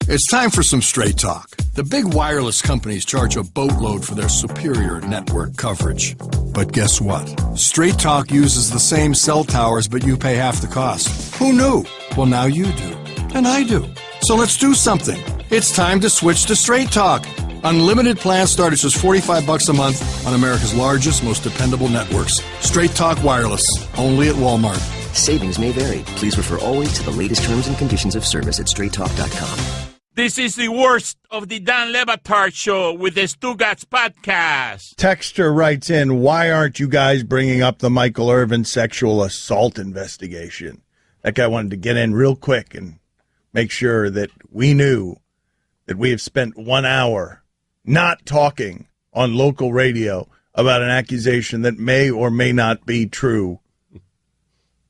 It's time for some straight talk. The big wireless companies charge a boatload for their superior network coverage. But guess what? Straight Talk uses the same cell towers, but you pay half the cost. Who knew? Well, now you do. And I do. So let's do something. It's time to switch to Straight Talk. Unlimited plans start at just $45 a month on America's largest, most dependable networks. Straight Talk Wireless. Only at Walmart. Savings may vary. Please refer always to the latest terms and conditions of service at straighttalk.com. This is the worst of the Dan Le Batard Show with the Stugotz podcast. Texter writes in, why aren't you guys bringing up the Michael Irvin sexual assault investigation? That guy wanted to get in real quick and make sure that we knew that we have spent 1 hour not talking on local radio about an accusation that may or may not be true.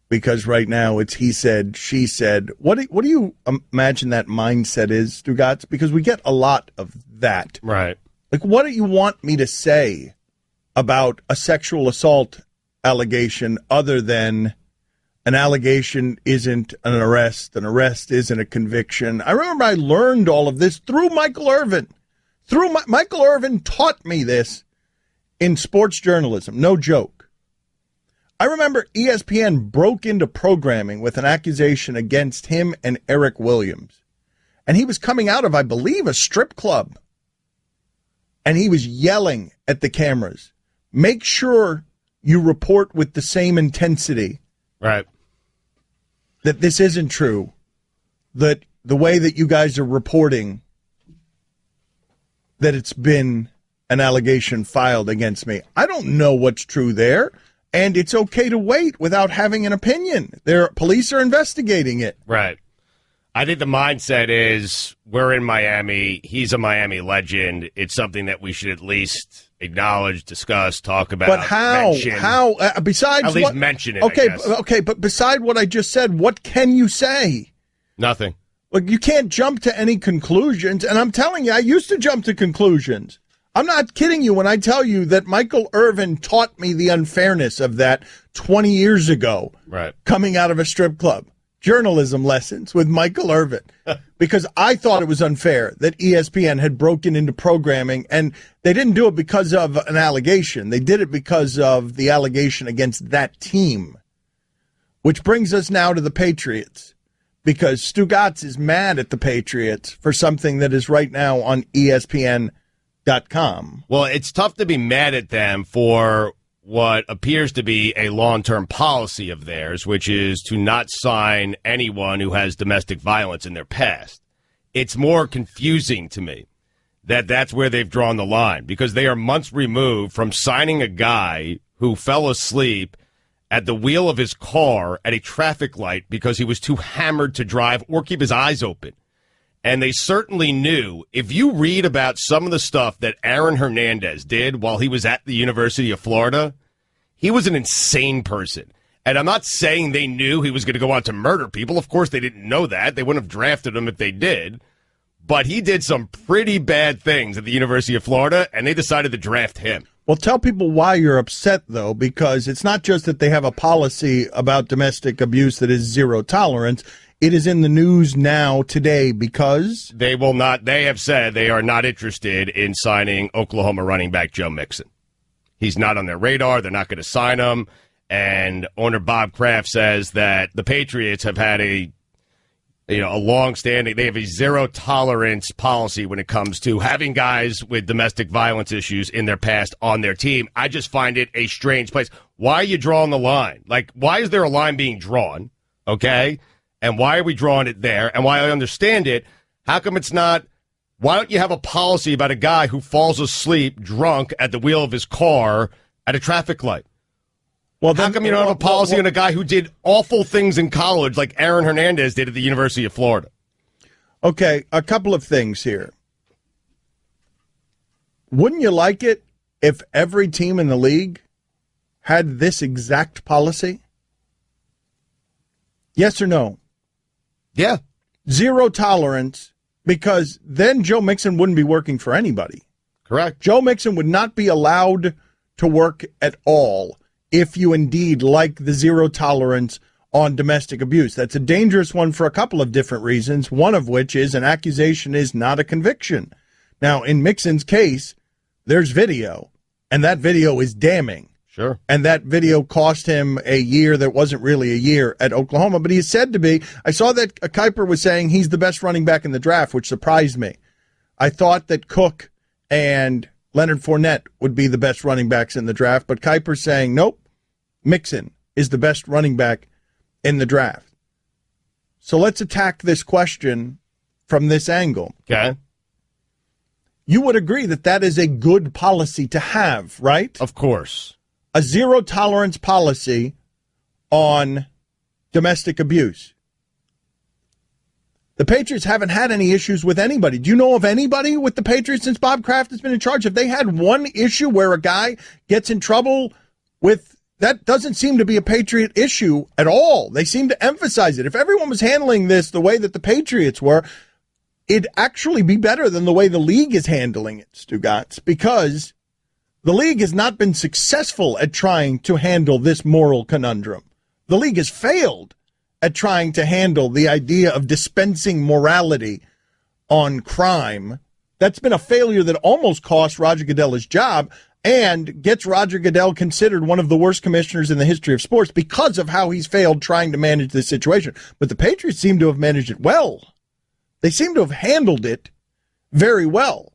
Because right now it's he said, she said. What do you imagine that mindset is, Stugotz? Because we get a lot of that. Right. Like, what do you want me to say about a sexual assault allegation other than an allegation isn't an arrest isn't a conviction? I remember I learned all of this through Michael Irvin. Michael Irvin taught me this in sports journalism. No joke. I remember ESPN broke into programming with an accusation against him and Eric Williams. And he was coming out of, I believe, a strip club. And he was yelling at the cameras, make sure you report with the same intensity. Right. That this isn't true. That the way that you guys are reporting that it's been an allegation filed against me. I don't know what's true there. And it's okay to wait without having an opinion. Police are investigating it. Right. I think the mindset is we're in Miami. He's a Miami legend. It's something that we should at least acknowledge, discuss, talk about. But how? Mention. How? Besides at least what? Mention it. Okay. But beside what I just said, what can you say? Nothing. Look, you can't jump to any conclusions. And I'm telling you, I used to jump to conclusions. I'm not kidding you when I tell you that Michael Irvin taught me the unfairness of that 20 years ago. Right. Coming out of a strip club. Journalism lessons with Michael Irvin. Because I thought it was unfair that ESPN had broken into programming, and they didn't do it because of an allegation. They did it because of the allegation against that team. Which brings us now to the Patriots. Because Stugotz is mad at the Patriots for something that is right now on ESPN.com. Well, it's tough to be mad at them for what appears to be a long-term policy of theirs, which is to not sign anyone who has domestic violence in their past. It's more confusing to me that that's where they've drawn the line, because they are months removed from signing a guy who fell asleep at the wheel of his car at a traffic light because he was too hammered to drive or keep his eyes open. And they certainly knew, if you read about some of the stuff that Aaron Hernandez did while he was at the University of Florida, he was an insane person. And I'm not saying they knew he was going to go on to murder people. Of course, they didn't know that. They wouldn't have drafted him if they did. But he did some pretty bad things at the University of Florida, and they decided to draft him. Well, tell people why you're upset, though, because it's not just that they have a policy about domestic abuse that is zero tolerance. It is in the news now today because they have said they are not interested in signing Oklahoma running back Joe Mixon. He's not on their radar. They're not going to sign him. And owner Bob Kraft says that the Patriots have had a long-standing, they have a zero tolerance policy when it comes to having guys with domestic violence issues in their past on their team. I just find it a strange place. Why are you drawing the line? Like, why is there a line being drawn? Okay. And why are we drawing it there? And why I understand it, how come it's not, why don't you have a policy about a guy who falls asleep drunk at the wheel of his car at a traffic light? Well, how come you don't have a policy on a guy who did awful things in college like Aaron Hernandez did at the University of Florida? Okay, a couple of things here. Wouldn't you like it if every team in the league had this exact policy? Yes or no? Yeah. Zero tolerance, because then Joe Mixon wouldn't be working for anybody. Correct. Joe Mixon would not be allowed to work at all if you indeed like the zero tolerance on domestic abuse. That's a dangerous one for a couple of different reasons, one of which is an accusation is not a conviction. Now, in Mixon's case, there's video, and that video is damning. Sure. And that video cost him a year that wasn't really a year at Oklahoma, but he's said to be. I saw that Kuiper was saying he's the best running back in the draft, which surprised me. I thought that Cook and Leonard Fournette would be the best running backs in the draft, but Kuiper's saying, nope, Mixon is the best running back in the draft. So let's attack this question from this angle. Okay. You would agree that that is a good policy to have, right? Of course. A zero-tolerance policy on domestic abuse. The Patriots haven't had any issues with anybody. Do you know of anybody with the Patriots since Bob Kraft has been in charge? Have they had one issue where a guy gets in trouble with... That doesn't seem to be a Patriot issue at all. They seem to emphasize it. If everyone was handling this the way that the Patriots were, it'd actually be better than the way the league is handling it, Stugotz, because the league has not been successful at trying to handle this moral conundrum. The league has failed at trying to handle the idea of dispensing morality on crime. That's been a failure that almost cost Roger Goodell his job and gets Roger Goodell considered one of the worst commissioners in the history of sports because of how he's failed trying to manage this situation. But the Patriots seem to have managed it well. They seem to have handled it very well,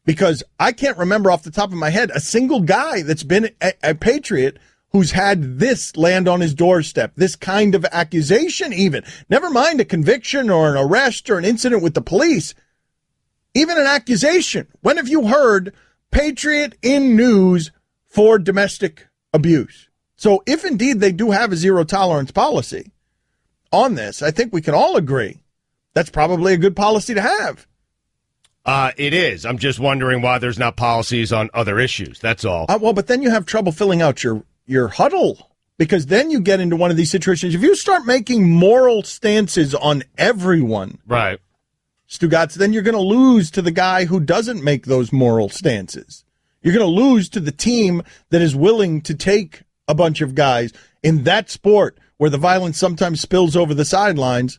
because I can't remember off the top of my head a single guy that's been a Patriot who's had this land on his doorstep, this kind of accusation even. Never mind a conviction or an arrest or an incident with the police, even an accusation. When have you heard Patriot in news for domestic abuse? So if indeed they do have a zero-tolerance policy on this, I think we can all agree that's probably a good policy to have. It is. I'm just wondering why there's not policies on other issues. That's all. Well, but then you have trouble filling out your huddle, because then you get into one of these situations. If you start making moral stances on everyone, right, Stugotz, then you're going to lose to the guy who doesn't make those moral stances. You're going to lose to the team that is willing to take a bunch of guys in that sport where the violence sometimes spills over the sidelines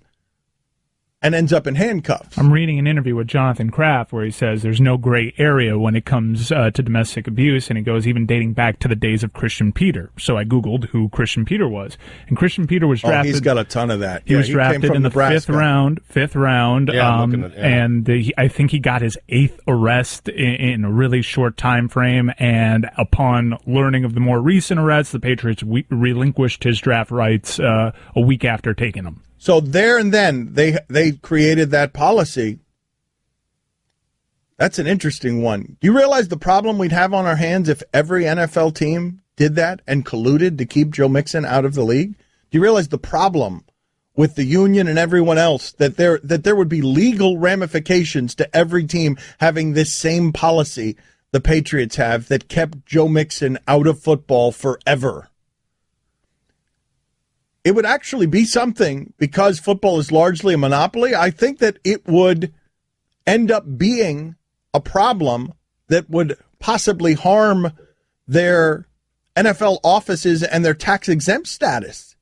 and ends up in handcuffs. I'm reading an interview with Jonathan Kraft where he says there's no gray area when it comes to domestic abuse, and it goes even dating back to the days of Christian Peter. So I Googled who Christian Peter was, and Christian Peter was drafted. He's got a ton of that. He was drafted in the Nebraska. fifth round. Yeah, and I think he got his 8th arrest in a really short time frame. And upon learning of the more recent arrests, the Patriots relinquished his draft rights a week after taking him. So there and then they created that policy. That's an interesting one. Do you realize the problem we'd have on our hands if every NFL team did that and colluded to keep Joe Mixon out of the league? Do you realize the problem with the union and everyone else, that there would be legal ramifications to every team having this same policy the Patriots have that kept Joe Mixon out of football forever? It would actually be something, because football is largely a monopoly. I think that it would end up being a problem that would possibly harm their NFL offices and their tax-exempt status.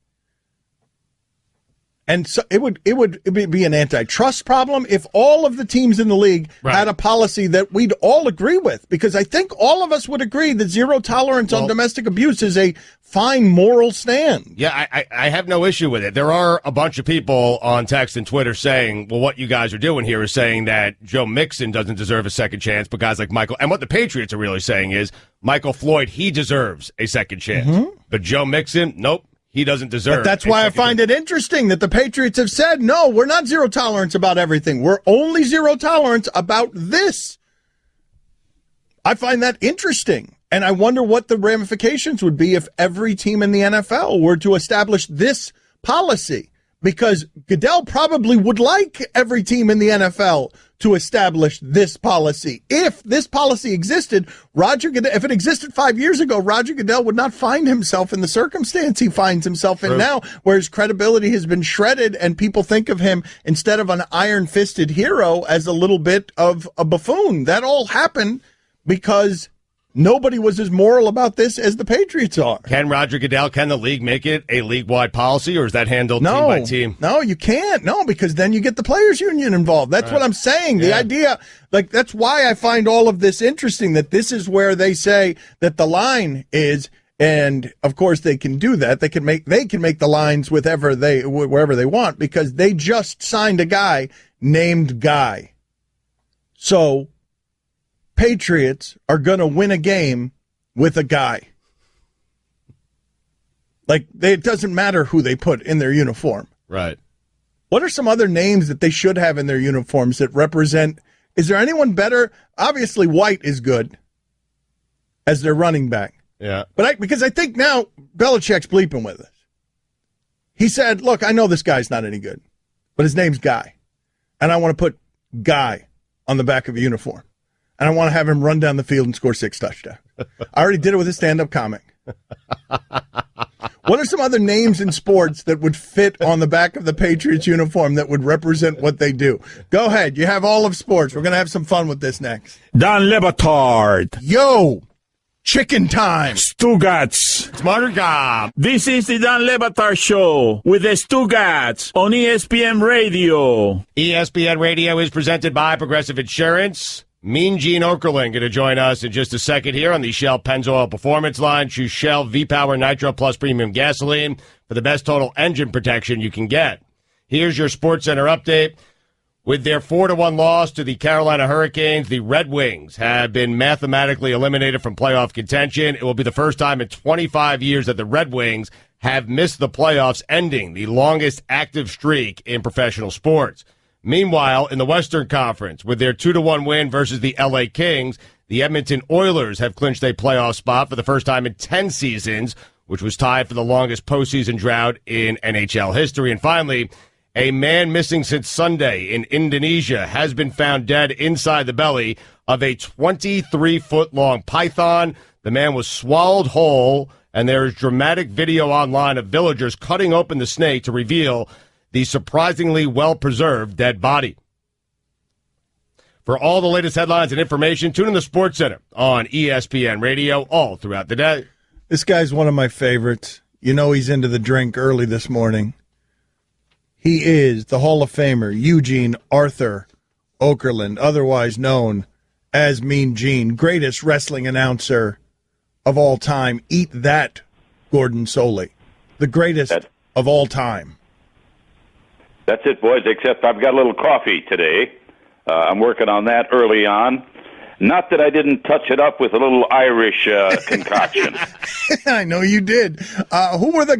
And so it would be an antitrust problem if all of the teams in the league had a policy that we'd all agree with, because I think all of us would agree that zero tolerance on domestic abuse is a fine moral stand. Yeah, I have no issue with it. There are a bunch of people on text and Twitter saying, well, what you guys are doing here is saying that Joe Mixon doesn't deserve a second chance, but guys like Michael, and what the Patriots are really saying is Michael Floyd, he deserves a second chance. But Joe Mixon, nope. He doesn't deserve. But that's why I find it interesting that the Patriots have said, no, we're not zero tolerance about everything. We're only zero tolerance about this. I find that interesting. And I wonder what the ramifications would be if every team in the NFL were to establish this policy. Because Goodell probably would like every team in the NFL to establish this policy. If this policy existed, Roger Goodell, if it existed 5 years ago, Roger Goodell would not find himself in the circumstance he finds himself in now, where his credibility has been shredded and people think of him, instead of an iron-fisted hero, as a little bit of a buffoon. That all happened because Nobody was as moral about this as the Patriots are. Can Roger Goodell, can the league make it a league-wide policy, or is that handled team by team? No, you can't. No, because then you get the players' union involved. That's what I'm saying. The idea, like, that's why I find all of this interesting, that this is where they say that the line is, and of course they can do that. They can make the lines wherever they want, because they just signed a guy named Guy. So Patriots are going to win a game with a guy. Like, it doesn't matter who they put in their uniform. Right. What are some other names that they should have in their uniforms that represent? Is there anyone better? Obviously, White is good as their running back. Yeah. But because I think now Belichick's bleeping with us. He said, look, I know this guy's not any good, but his name's Guy. And I want to put Guy on the back of a uniform. And I want to have him run down the field and score 6 touchdowns. I already did it with a stand-up comic. What are some other names in sports that would fit on the back of the Patriots uniform that would represent what they do? Go ahead. You have all of sports. We're going to have some fun with this next. Dan Le Batard. Yo, chicken time. Stugotz. Smarter job. This is the Dan Le Batard Show with the Stugotz on ESPN Radio. ESPN Radio is presented by Progressive Insurance. Mean Gene Okerlund going to join us in just a second here on the Shell Pennzoil Performance Line. Choose Shell V-Power Nitro Plus Premium Gasoline for the best total engine protection you can get. Here's your SportsCenter update. With their 4-1 loss to the Carolina Hurricanes, the Red Wings have been mathematically eliminated from playoff contention. It will be the first time in 25 years that the Red Wings have missed the playoffs, ending the longest active streak in professional sports. Meanwhile, in the Western Conference, with their 2-1 win versus the LA Kings, the Edmonton Oilers have clinched a playoff spot for the first time in 10 seasons, which was tied for the longest postseason drought in NHL history. And finally, a man missing since Sunday in Indonesia has been found dead inside the belly of a 23-foot-long python. The man was swallowed whole, and there is dramatic video online of villagers cutting open the snake to reveal the surprisingly well-preserved dead body. For all the latest headlines and information, tune in the SportsCenter on ESPN Radio all throughout the day. This guy's one of my favorites. You know he's into the drink early this morning. He is the Hall of Famer Eugene Arthur Okerlund, otherwise known as Mean Gene, greatest wrestling announcer of all time. Eat that, Gordon Soley, the greatest of all time. That's it, boys, except I've got a little coffee today. I'm working on that early on. Not that I didn't touch it up with a little Irish concoction. I know you did. Who were the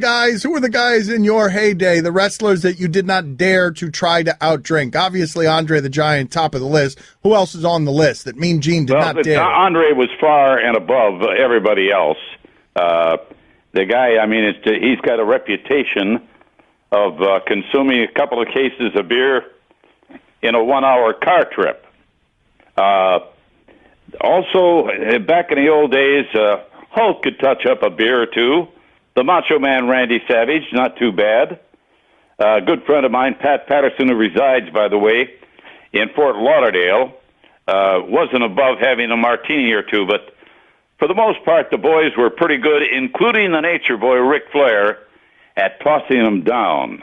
guys in your heyday, the wrestlers that you did not dare to try to outdrink? Obviously, Andre the Giant, top of the list. Who else is on the list that Mean Gene did not dare? Andre was far and above everybody else. The guy, I mean, he's got a reputation of consuming a couple of cases of beer in a 1-hour car trip. Also, back in the old days, Hulk could touch up a beer or two. The Macho Man Randy Savage, not too bad. A good friend of mine, Pat Patterson, who resides, by the way, in Fort Lauderdale, wasn't above having a martini or two, but for the most part, the boys were pretty good, including the nature boy, Ric Flair, at tossing them down.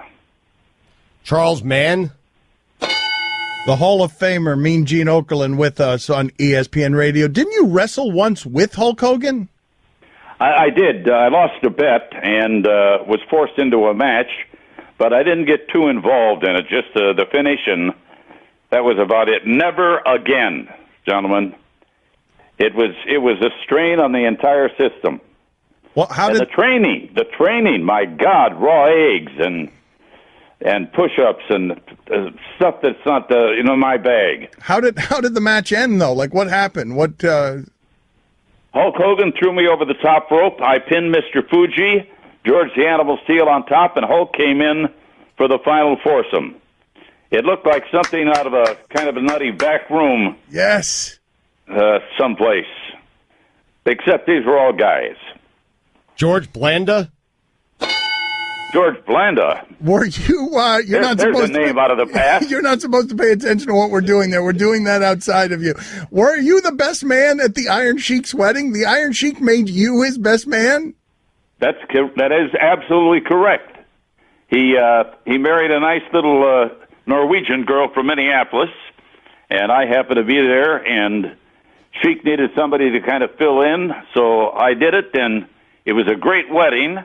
Charles Mann? The Hall of Famer, Mean Gene Okerlund, with us on ESPN Radio. Didn't you wrestle once with Hulk Hogan? I did. I lost a bet and was forced into a match, but I didn't get too involved in it, just the finish, and that was about it. Never again, gentlemen. It was a strain on the entire system. Well, the training, my God, raw eggs and push-ups and stuff that's not my bag. How did the match end though? Like, what happened? What? Hulk Hogan threw me over the top rope. I pinned Mr. Fuji, George the Animal Steel on top, and Hulk came in for the final foursome. It looked like something out of a kind of a nutty back room. Yes. Someplace. Except these were all guys. George Blanda? George Blanda. Were you? You're not There's supposed a name out of the past. You're not supposed to pay attention to what we're doing there. We're doing that outside of you. Were you the best man at the Iron Sheik's wedding? The Iron Sheik made you his best man? That is absolutely correct. He married a nice little Norwegian girl from Minneapolis, and I happened to be there, and Sheik needed somebody to kind of fill in, so I did it, and it was a great wedding,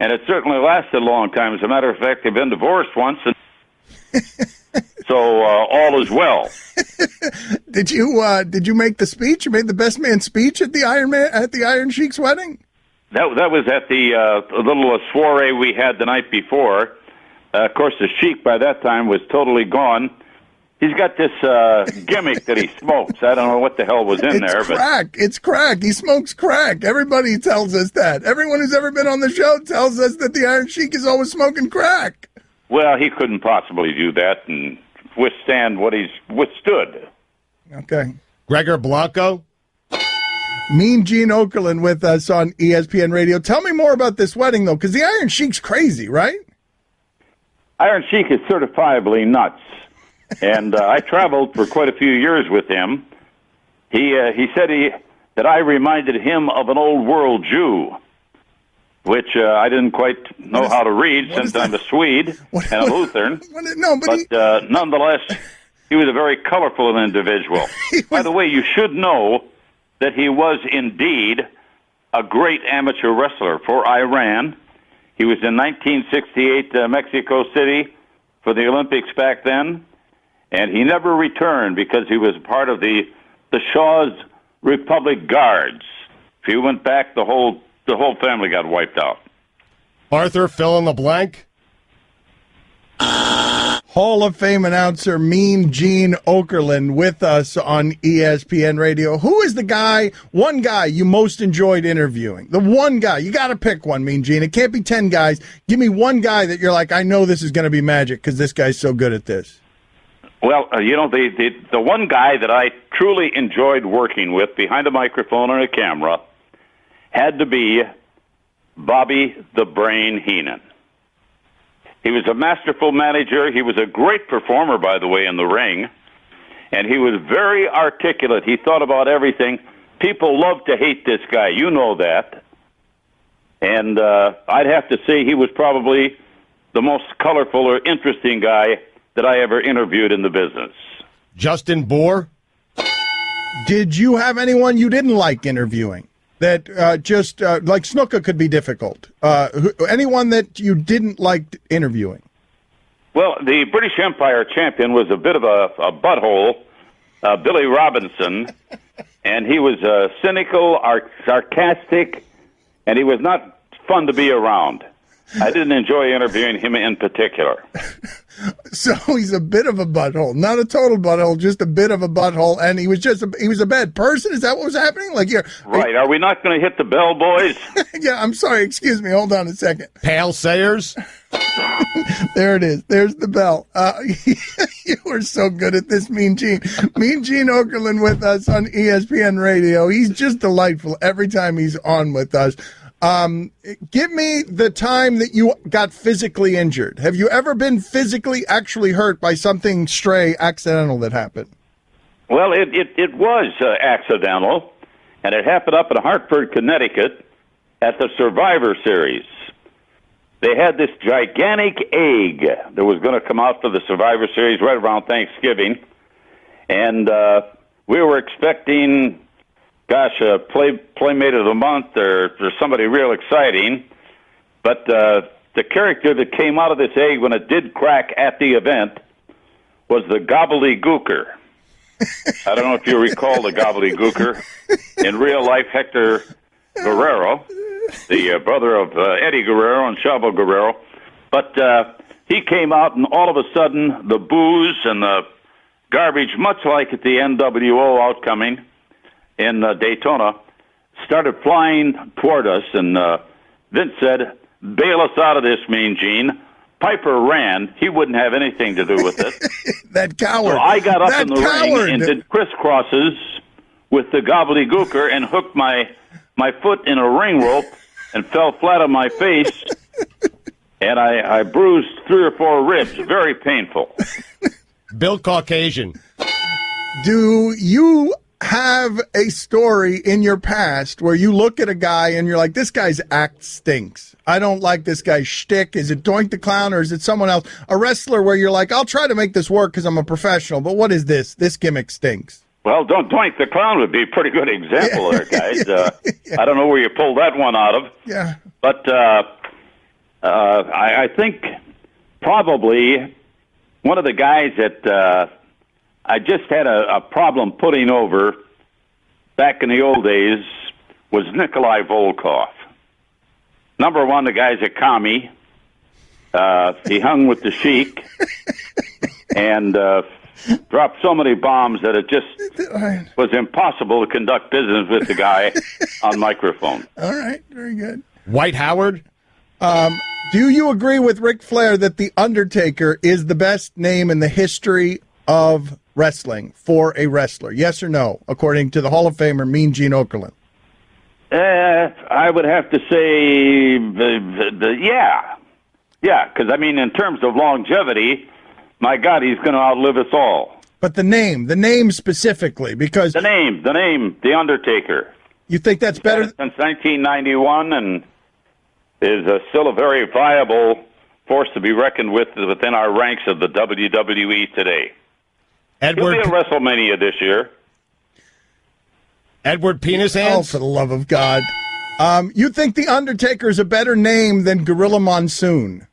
and it certainly lasted a long time. As a matter of fact, they've been divorced once, and so all is well. Did you make the speech? You made the best man speech at the Iron Sheik's wedding? That was at the little soiree we had the night before. Of course, the Sheik by that time was totally gone. He's got this gimmick that he smokes. I don't know what the hell was in there. Crack. It's crack. He smokes crack. Everybody tells us that. Everyone who's ever been on the show tells us that the Iron Sheik is always smoking crack. Well, he couldn't possibly do that and withstand what he's withstood. Okay. Gregor Blanco? Mean Gene Okerlund with us on ESPN Radio. Tell me more about this wedding, though, because the Iron Sheik's crazy, right? Iron Sheik is certifiably nuts. And I traveled for quite a few years with him. He said that I reminded him of an old world Jew, which I didn't quite know how to read since I'm a Swede and a Lutheran. But nonetheless, he was a very colorful individual. By the way, you should know that he was indeed a great amateur wrestler for Iran. He was in 1968 Mexico City for the Olympics back then. And he never returned because he was part of the Shah's Republic Guards. If he went back, the whole family got wiped out. Arthur, fill in the blank. Hall of Fame announcer Mean Gene Okerlund with us on ESPN Radio. Who is the one guy you most enjoyed interviewing? The one guy. You got to pick one, Mean Gene. It can't be 10 guys. Give me one guy that you're like, I know this is going to be magic because this guy's so good at this. Well, the one guy that I truly enjoyed working with behind a microphone and a camera had to be Bobby the Brain Heenan. He was a masterful manager. He was a great performer, by the way, in the ring. And he was very articulate. He thought about everything. People love to hate this guy. You know that. And I'd have to say he was probably the most colorful or interesting guy that I ever interviewed in the business. Justin Bohr? Did you have anyone you didn't like interviewing? That like Snuka could be difficult. Anyone that you didn't like interviewing? Well, the British Empire champion was a bit of a butthole, Billy Robinson, and he was cynical, sarcastic, and he was not fun to be around. I didn't enjoy interviewing him in particular. So he's a bit of a butthole, not a total butthole, just a bit of a butthole, and he was a bad person. Is that what was happening? Right. Are we not going to hit the bell, boys? Yeah, I'm sorry. Excuse me. Hold on a second. Pale Sayers? There it is. There's the bell. You were so good at this, Mean Gene. Mean Gene Okerlund with us on ESPN Radio. He's just delightful every time he's on with us. Give me the time that you got physically injured. Have you ever been physically actually hurt by something stray, accidental that happened? Well, it was accidental, and it happened up in Hartford, Connecticut at the Survivor Series. They had this gigantic egg that was going to come out for the Survivor Series right around Thanksgiving, and we were expecting, Playmate of the Month or somebody real exciting. But the character that came out of this egg when it did crack at the event was the gobbledygooker. I don't know if you recall the gobbledygooker. In real life, Hector Guerrero, the brother of Eddie Guerrero and Chavo Guerrero. But he came out, and all of a sudden, the booze and the garbage, much like at the NWO outcoming in Daytona, started flying toward us, and Vince said, "Bail us out of this, Mean Gene." Piper ran. He wouldn't have anything to do with it. That coward. So I got up in the ring and did crisscrosses with the gobbledygooker and hooked my foot in a ring rope and fell flat on my face. and I bruised 3 or 4 ribs. Very painful. Built Caucasian. Do you have a story in your past where you look at a guy and you're like, this guy's act stinks? I don't like this guy's shtick. Is it Doink the Clown or is it someone else? A wrestler where you're like, I'll try to make this work because I'm a professional, but what is this? This gimmick stinks. Well, Doink the Clown would be a pretty good example there, guys. I don't know where you pulled that one out of. Yeah. But I think probably one of the guys that I just had a problem putting over back in the old days was Nikolai Volkov. Number one, the guy's a commie. He hung with the Sheik and dropped so many bombs that it just was impossible to conduct business with the guy on microphone. All right, very good. White Howard? Do you agree with Ric Flair that The Undertaker is the best name in the history of wrestling for a wrestler? Yes or no, according to the Hall of Famer Mean Gene Okerlund? I would have to say, yeah. Yeah, because, I mean, in terms of longevity, my God, he's going to outlive us all. But the name specifically, because... The name, The Undertaker. You think that's better? Since 1991, and is still a very viable force to be reckoned with within our ranks of the WWE today. He'll be at WrestleMania this year. Edward Penis Hands? Oh, for the love of God. You think The Undertaker is a better name than Gorilla Monsoon?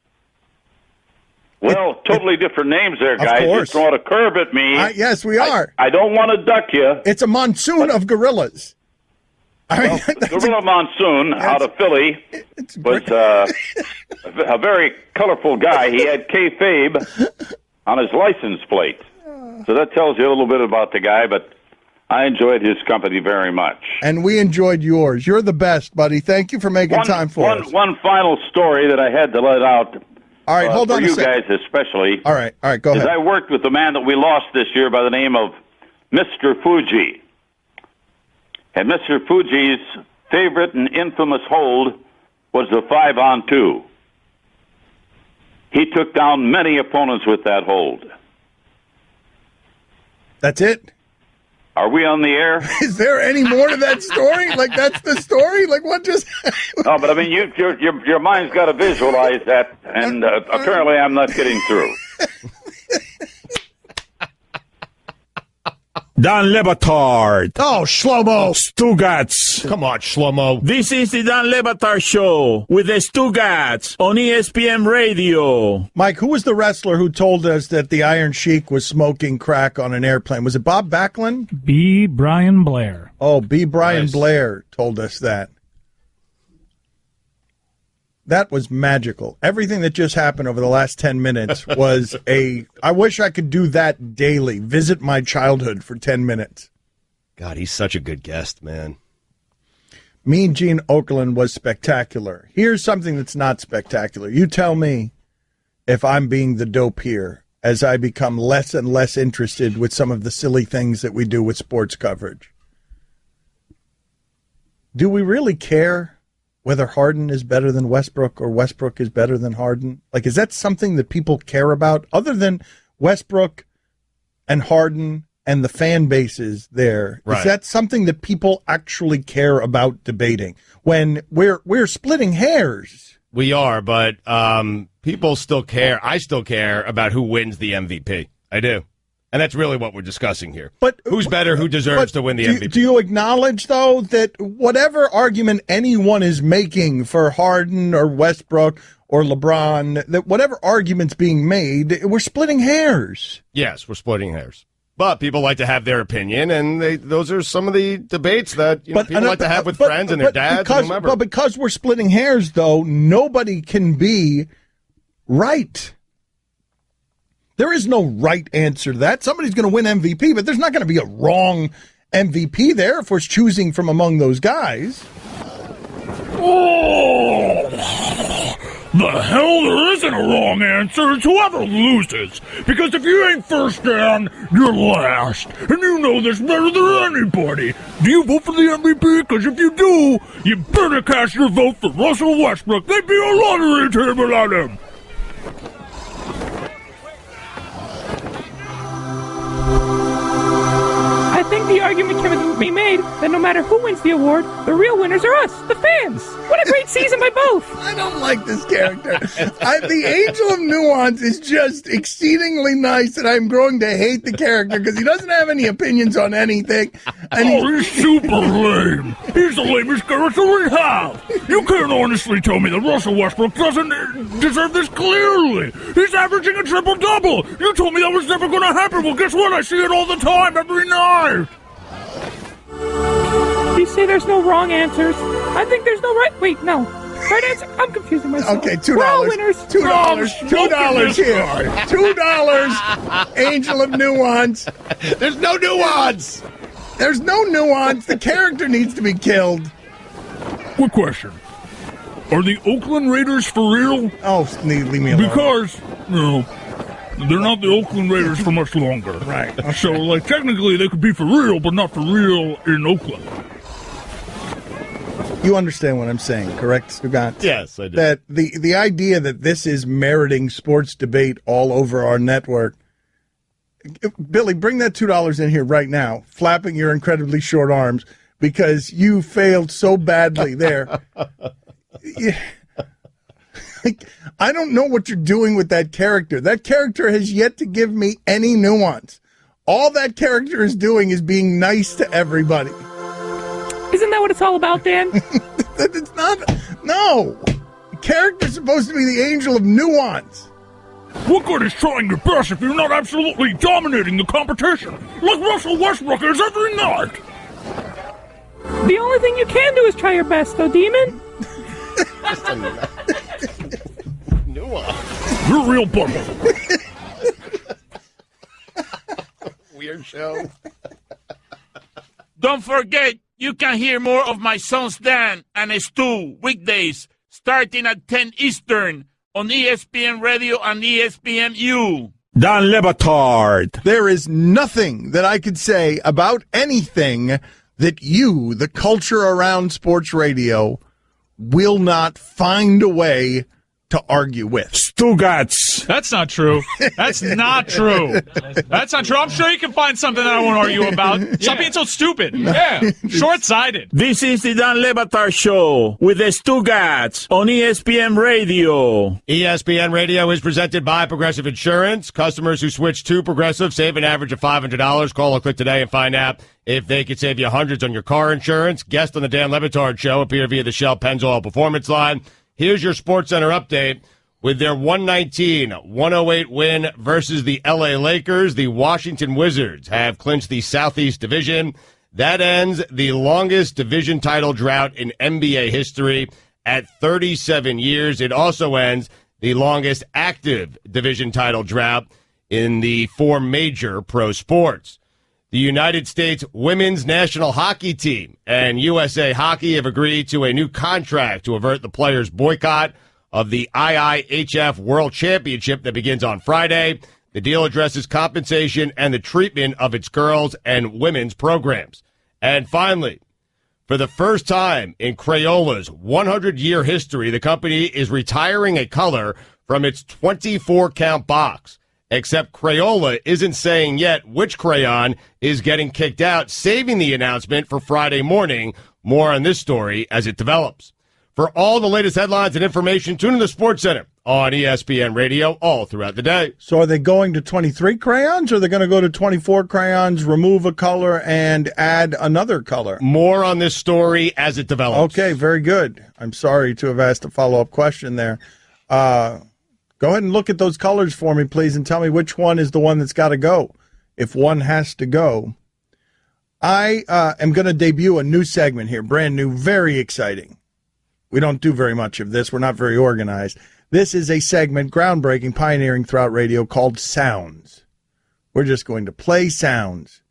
Well, totally different names there, guys. Of course. You're throwing a curve at me. Yes, we are. I don't want to duck you. It's a monsoon of gorillas. Gorilla Monsoon out of Philly was a very colorful guy. He had kayfabe on his license plate. So that tells you a little bit about the guy, but I enjoyed his company very much. And we enjoyed yours. You're the best, buddy. Thank you for making time for us. One final story that I had to let out. All right, hold on for you guys especially. All right, go ahead. I worked with a man that we lost this year by the name of Mr. Fuji. And Mr. Fuji's favorite and infamous hold was the 5-on-2. He took down many opponents with that hold. That's it? Are we on the air? Is there any more to that story? Like, that's the story? Like, what just... No, but I mean, your mind's got to visualize that, and apparently I'm not getting through. Dan Le Batard. Oh, Shlomo. Stugotz. Come on, Shlomo. This is the Dan Le Batard Show with the Stugotz on ESPN Radio. Mike, who was the wrestler who told us that the Iron Sheik was smoking crack on an airplane? Was it Bob Backlund? B. Brian Blair. Oh, B. Brian Blair told us that. That was magical. Everything that just happened over the last 10 minutes was I wish I could do that daily. Visit my childhood for 10 minutes. God, he's such a good guest, man. Mean Gene Okerlund was spectacular. Here's something that's not spectacular. You tell me if I'm being the dope here as I become less and less interested with some of the silly things that we do with sports coverage. Do we really care whether Harden is better than Westbrook or Westbrook is better than Harden? Like, is that something that people care about other than Westbrook and Harden and the fan bases there? Right. Is that something that people actually care about debating when we're splitting hairs? We are, but people still care. I still care about who wins the MVP. I do. And that's really what we're discussing here. But who's better, who deserves to win the MVP? Do you acknowledge, though, that whatever argument anyone is making for Harden or Westbrook or LeBron, that whatever argument's being made, we're splitting hairs? Yes, we're splitting hairs. But people like to have their opinion, and those are some of the debates that people like to have with friends and their dads and whomever. But because we're splitting hairs, though, nobody can be right. There is no right answer to that. Somebody's going to win MVP, but there's not going to be a wrong MVP there if we're choosing from among those guys. Oh, The hell, there isn't a wrong answer. It's whoever loses. Because if you ain't first down, you're last. And you know this better than anybody. Do you vote for the MVP? Because if you do, you better cast your vote for Russell Westbrook. They'd be a lottery team without him. I think the argument can be made that no matter who wins the award, the real winners are us, the fans. What a great season by both. I don't like this character. The Angel of Nuance is just exceedingly nice, and I'm growing to hate the character because he doesn't have any opinions on anything. And he's super lame. He's the lamest character we have. You can't honestly tell me that Russell Westbrook doesn't deserve this clearly. He's averaging a triple-double. You told me that was never going to happen. Well, guess what? I see it all the time, every night. You say there's no wrong answers. I think there's no right. Wait, no. Right answer? I'm confusing myself. Okay, $2. We're all winners. $2 here. $2. Angel of Nuance. There's no nuance. There's no nuance. The character needs to be killed. Quick question. Are the Oakland Raiders for real? Oh, leave me alone. Because, they're not the Oakland Raiders for much longer. Right. Okay. So, technically they could be for real, but not for real in Oakland. You understand what I'm saying, correct, Stugotz? Yes, I do. That the idea that this is meriting sports debate all over our network. Billy, bring that $2 in here right now, flapping your incredibly short arms, because you failed so badly there. I don't know what you're doing with that character. That character has yet to give me any nuance. All that character is doing is being nice to everybody. Isn't that what it's all about, Dan? It's not. No. The character's supposed to be the angel of nuance. What good is trying your best if you're not absolutely dominating the competition, like Russell Westbrook is every night? The only thing you can do is try your best, though, Demon. Nuance. You're a real bummer. Weird show. Don't forget, you can hear more of my sons Dan and Stu weekdays starting at 10 Eastern on ESPN Radio and ESPNU. Dan Le Batard. There is nothing that I could say about anything that you, the culture around sports radio, will not find a way to argue with. Stugotz. That's not true. That's not true. That's not true. I'm sure you can find something that I won't argue about. Stop being so stupid. Yeah. Short-sighted. This is the Dan Le Batard Show with the Stugotz on ESPN Radio. ESPN Radio is presented by Progressive Insurance. Customers who switch to Progressive save an average of $500. Call or click today and find out if they could save you hundreds on your car insurance. Guest on the Dan Le Batard Show appear via the Shell Pennzoil Performance Line. Here's your SportsCenter update. With their 119-108 win versus the L.A. Lakers, the Washington Wizards have clinched the Southeast Division. That ends the longest division title drought in NBA history at 37 years. It also ends the longest active division title drought in the four major pro sports. The United States women's national hockey team and USA Hockey have agreed to a new contract to avert the players' boycott of the IIHF World Championship that begins on Friday. The deal addresses compensation and the treatment of its girls' and women's programs. And finally, for the first time in Crayola's 100-year history, the company is retiring a color from its 24-count box. Except Crayola isn't saying yet which crayon is getting kicked out, saving the announcement for Friday morning. More on this story as it develops. For all the latest headlines and information, tune in to SportsCenter on ESPN Radio all throughout the day. So are they going to 23 crayons, or are they going to go to 24 crayons, remove a color, and add another color? More on this story as it develops. Okay, very good. I'm sorry to have asked a follow-up question there. Go ahead and look at those colors for me, please, and tell me which one is the one that's got to go, if one has to go. I am going to debut a new segment here, brand new, very exciting. We don't do very much of this. We're not very organized. This is a segment, groundbreaking, pioneering throughout radio, called Sounds. We're just going to play sounds.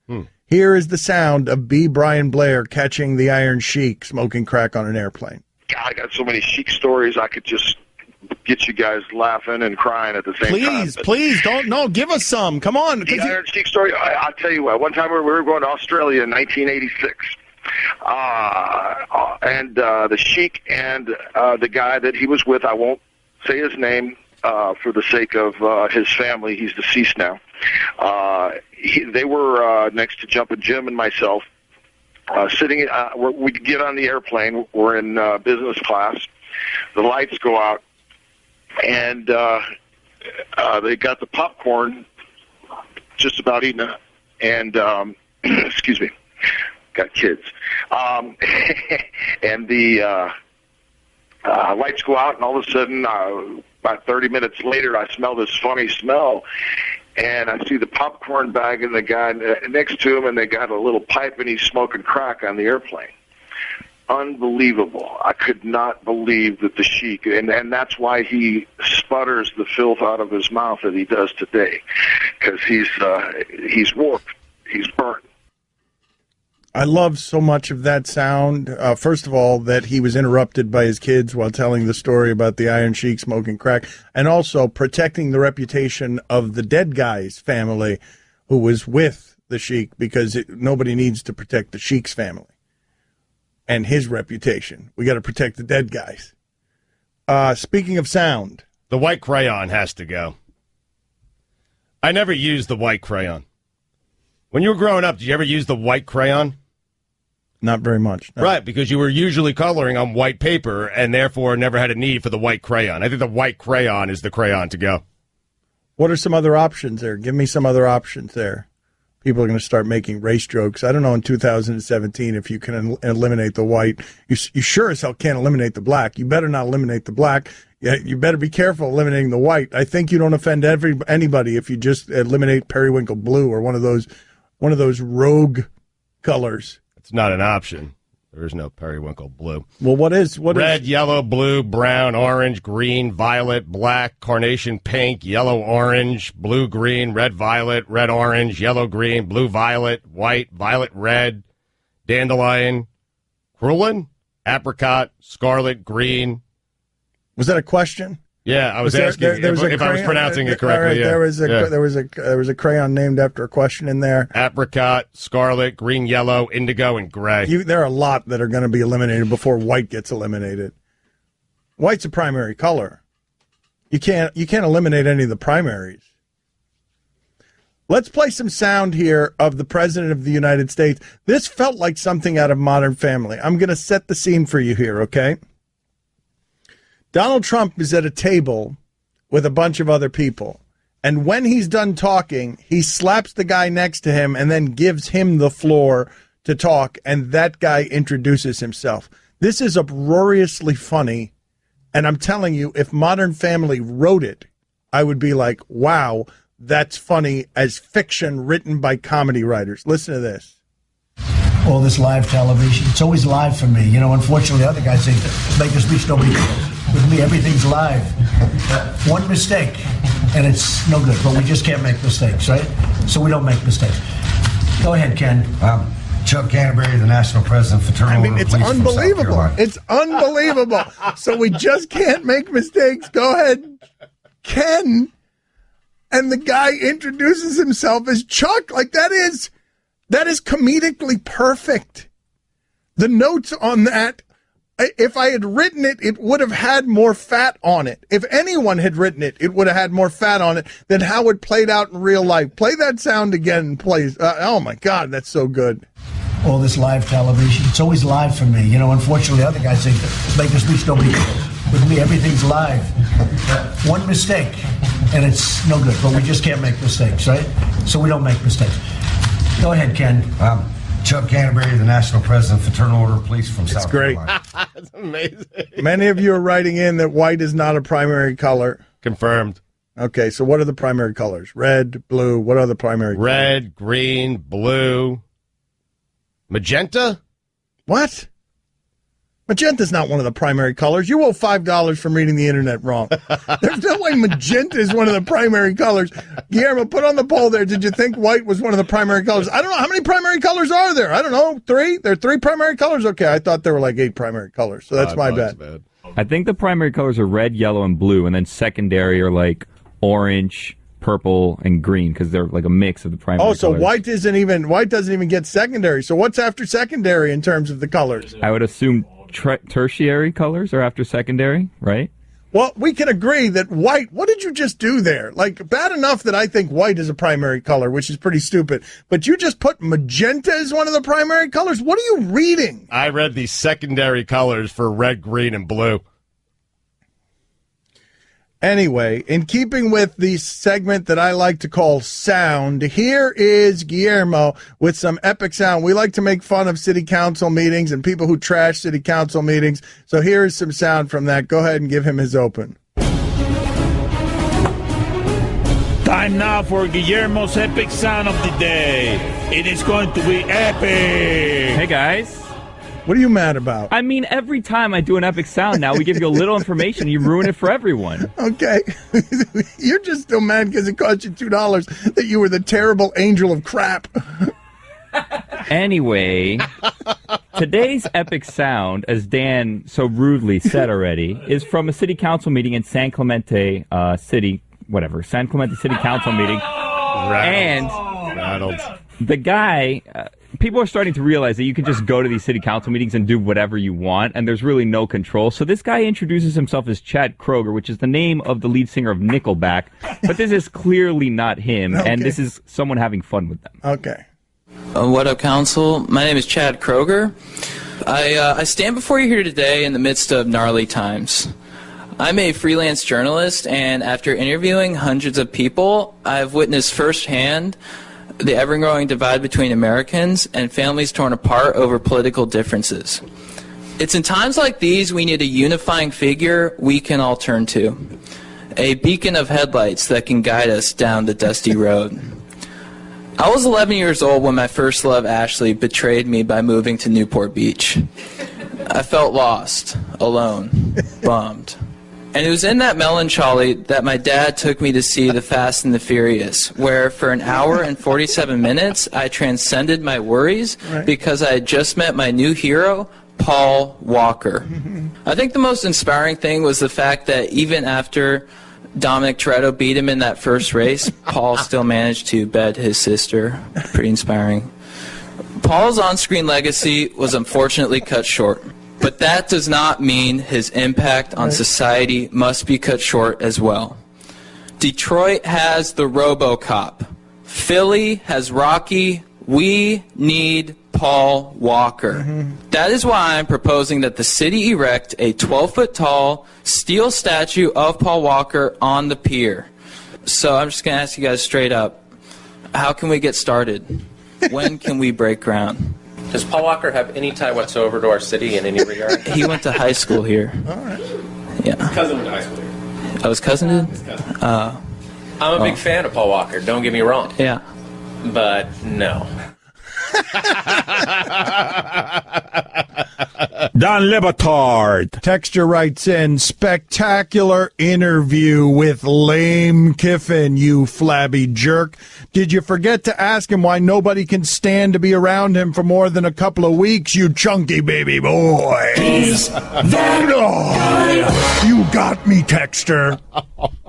Here is the sound of B. Brian Blair catching the Iron Sheik smoking crack on an airplane. God, I got so many Sheik stories I could just get you guys laughing and crying at the same time. Please, don't give us some. Come on. The Iron Sheik story, I'll tell you what. One time we were going to Australia in 1986. And the Sheik and the guy that he was with, I won't say his name for the sake of his family. He's deceased now. They were next to Jumpin' Jim and myself, sitting. We get on the airplane. We're in business class. The lights go out, and they got the popcorn just about eaten up. And excuse me, got kids. And the lights go out, and all of a sudden, about 30 minutes later, I smell this funny smell. And I see the popcorn bag and the guy next to him, and they got a little pipe, and he's smoking crack on the airplane. Unbelievable. I could not believe that the Sheik, and that's why he sputters the filth out of his mouth that he does today, because he's warped. He's burnt. I love so much of that sound. First of all, that he was interrupted by his kids while telling the story about the Iron Sheik smoking crack, and also protecting the reputation of the dead guy's family who was with the Sheik, because nobody needs to protect the Sheik's family and his reputation. We got to protect the dead guys. Speaking of sound. The white crayon has to go. I never used the white crayon. When you were growing up, did you ever use the white crayon? Not very much. No. Right, because you were usually coloring on white paper and therefore never had a need for the white crayon. I think the white crayon is the crayon to go. What are some other options there? Give me some other options there. People are going to start making race jokes. I don't know in 2017 if you can eliminate the white. You sure as hell can't eliminate the black. You better not eliminate the black. You better be careful eliminating the white. I think you don't offend anybody if you just eliminate periwinkle blue or one of those rogue colors. It's not an option. There is no periwinkle blue. Well, what is red, yellow, blue, brown, orange, green, violet, black, carnation, pink, yellow, orange, blue, green, red, violet, red, orange, yellow, green, blue, violet, white, violet, red, dandelion, Krulin, apricot, scarlet, green. Was that a question? Yeah, I was asking if I was pronouncing it correctly. Right, yeah. There was a crayon named after a question in there. Apricot, scarlet, green, yellow, indigo, and gray. There are a lot that are going to be eliminated before white gets eliminated. White's a primary color. You can't eliminate any of the primaries. Let's play some sound here of the President of the United States. This felt like something out of Modern Family. I'm going to set the scene for you here, okay? Donald Trump is at a table with a bunch of other people. And when he's done talking, he slaps the guy next to him and then gives him the floor to talk. And that guy introduces himself. This is uproariously funny. And I'm telling you, if Modern Family wrote it, I would be like, wow, that's funny as fiction written by comedy writers. Listen to this. All this live television, it's always live for me. Unfortunately, other guys think, make a speech, nobody cares. With me, everything's live. One mistake, and it's no good. But we just can't make mistakes, right? So we don't make mistakes. Go ahead, Ken. Chuck Canterbury, the national president, fraternal order of it's police from South unbelievable. Carolina. It's unbelievable. So we just can't make mistakes. Go ahead, Ken. And the guy introduces himself as Chuck. Like that is comedically perfect. The notes on that, if I had written it, it would have had more fat on it. If anyone had written it, it would have had more fat on it than how it played out in real life. Play that sound again, please. Oh, my God, that's so good. All this live television, it's always live for me. Unfortunately, other guys think, make a speech, nobody cares. With me, everything's live. One mistake, and it's no good. But we just can't make mistakes, right? So we don't make mistakes. Go ahead, Ken. Chuck Canterbury, the national president, fraternal order of police from South Carolina. That's amazing. Many of you are writing in that white is not a primary color. Confirmed. Okay, so what are the primary colors? Red, blue, what are the primary colors? Red, green, blue, magenta? What? Magenta's not one of the primary colors. You owe $5 from reading the internet wrong. There's no way magenta is one of the primary colors. Guillermo, put on the poll there. Did you think white was one of the primary colors? I don't know. How many primary colors are there? I don't know. 3? There are 3 primary colors? Okay, I thought there were like 8 primary colors. So that's my bet. I think the primary colors are red, yellow, and blue, and then secondary are like orange, purple, and green because they're like a mix of the primary colors. So white doesn't even get secondary. So what's after secondary in terms of the colors? I would assume tertiary colors are after secondary, right? Well, we can agree that white, what did you just do there? Like, bad enough that I think white is a primary color, which is pretty stupid. But you just put magenta as one of the primary colors? What are you reading? I read the secondary colors for red, green, and blue. Anyway, in keeping with the segment that I like to call sound, here is Guillermo with some epic sound. We like to make fun of city council meetings and people who trash city council meetings. So here is some sound from that. Go ahead and give him his open. Time now for Guillermo's epic sound of the day. It is going to be epic. Hey, guys. What are you mad about? I mean, every time I do an epic sound now, we give you a little information. You ruin it for everyone. Okay. You're just still mad because it cost you $2 that you were the terrible angel of crap. Anyway, today's epic sound, as Dan so rudely said already, is from a city council meeting in San Clemente City Council meeting. Rattled. The guy... people are starting to realize that you can just go to these city council meetings and do whatever you want, and there's really no control. So this guy introduces himself as Chad Kroeger, which is the name of the lead singer of Nickelback, but this is clearly not him, and this is someone having fun with them. Okay. What up, Council? My name is Chad Kroeger. I stand before you here today in the midst of gnarly times. I'm a freelance journalist, and after interviewing hundreds of people, I've witnessed firsthand the ever-growing divide between Americans and families torn apart over political differences. It's in times like these we need a unifying figure we can all turn to, a beacon of headlights that can guide us down the dusty road. I was 11 years old when my first love, Ashley, betrayed me by moving to Newport Beach. I felt lost, alone, bummed. And it was in that melancholy that my dad took me to see The Fast and the Furious, where for an hour and 47 minutes, I transcended my worries because I had just met my new hero, Paul Walker. I think the most inspiring thing was the fact that even after Dominic Toretto beat him in that first race, Paul still managed to bed his sister. Pretty inspiring. Paul's on-screen legacy was unfortunately cut short. But that does not mean his impact on society must be cut short as well. Detroit has the RoboCop. Philly has Rocky. We need Paul Walker. That is why I'm proposing that the city erect a 12-foot-tall steel statue of Paul Walker on the pier. So I'm just going to ask you guys straight up, how can we get started? When can we break ground? Does Paul Walker have any tie whatsoever to our city in any regard? He went to high school here. All right. Yeah. His cousin went to high school here. Oh, his cousin did? His cousin. I'm a big fan of Paul Walker, don't get me wrong. Yeah. But no. Don Batard. Texture writes in, spectacular interview with Lame Kiffin, you flabby jerk. Did you forget to ask him why nobody can stand to be around him for more than a couple of weeks, you chunky baby boy? He's that guy. You got me, Texter.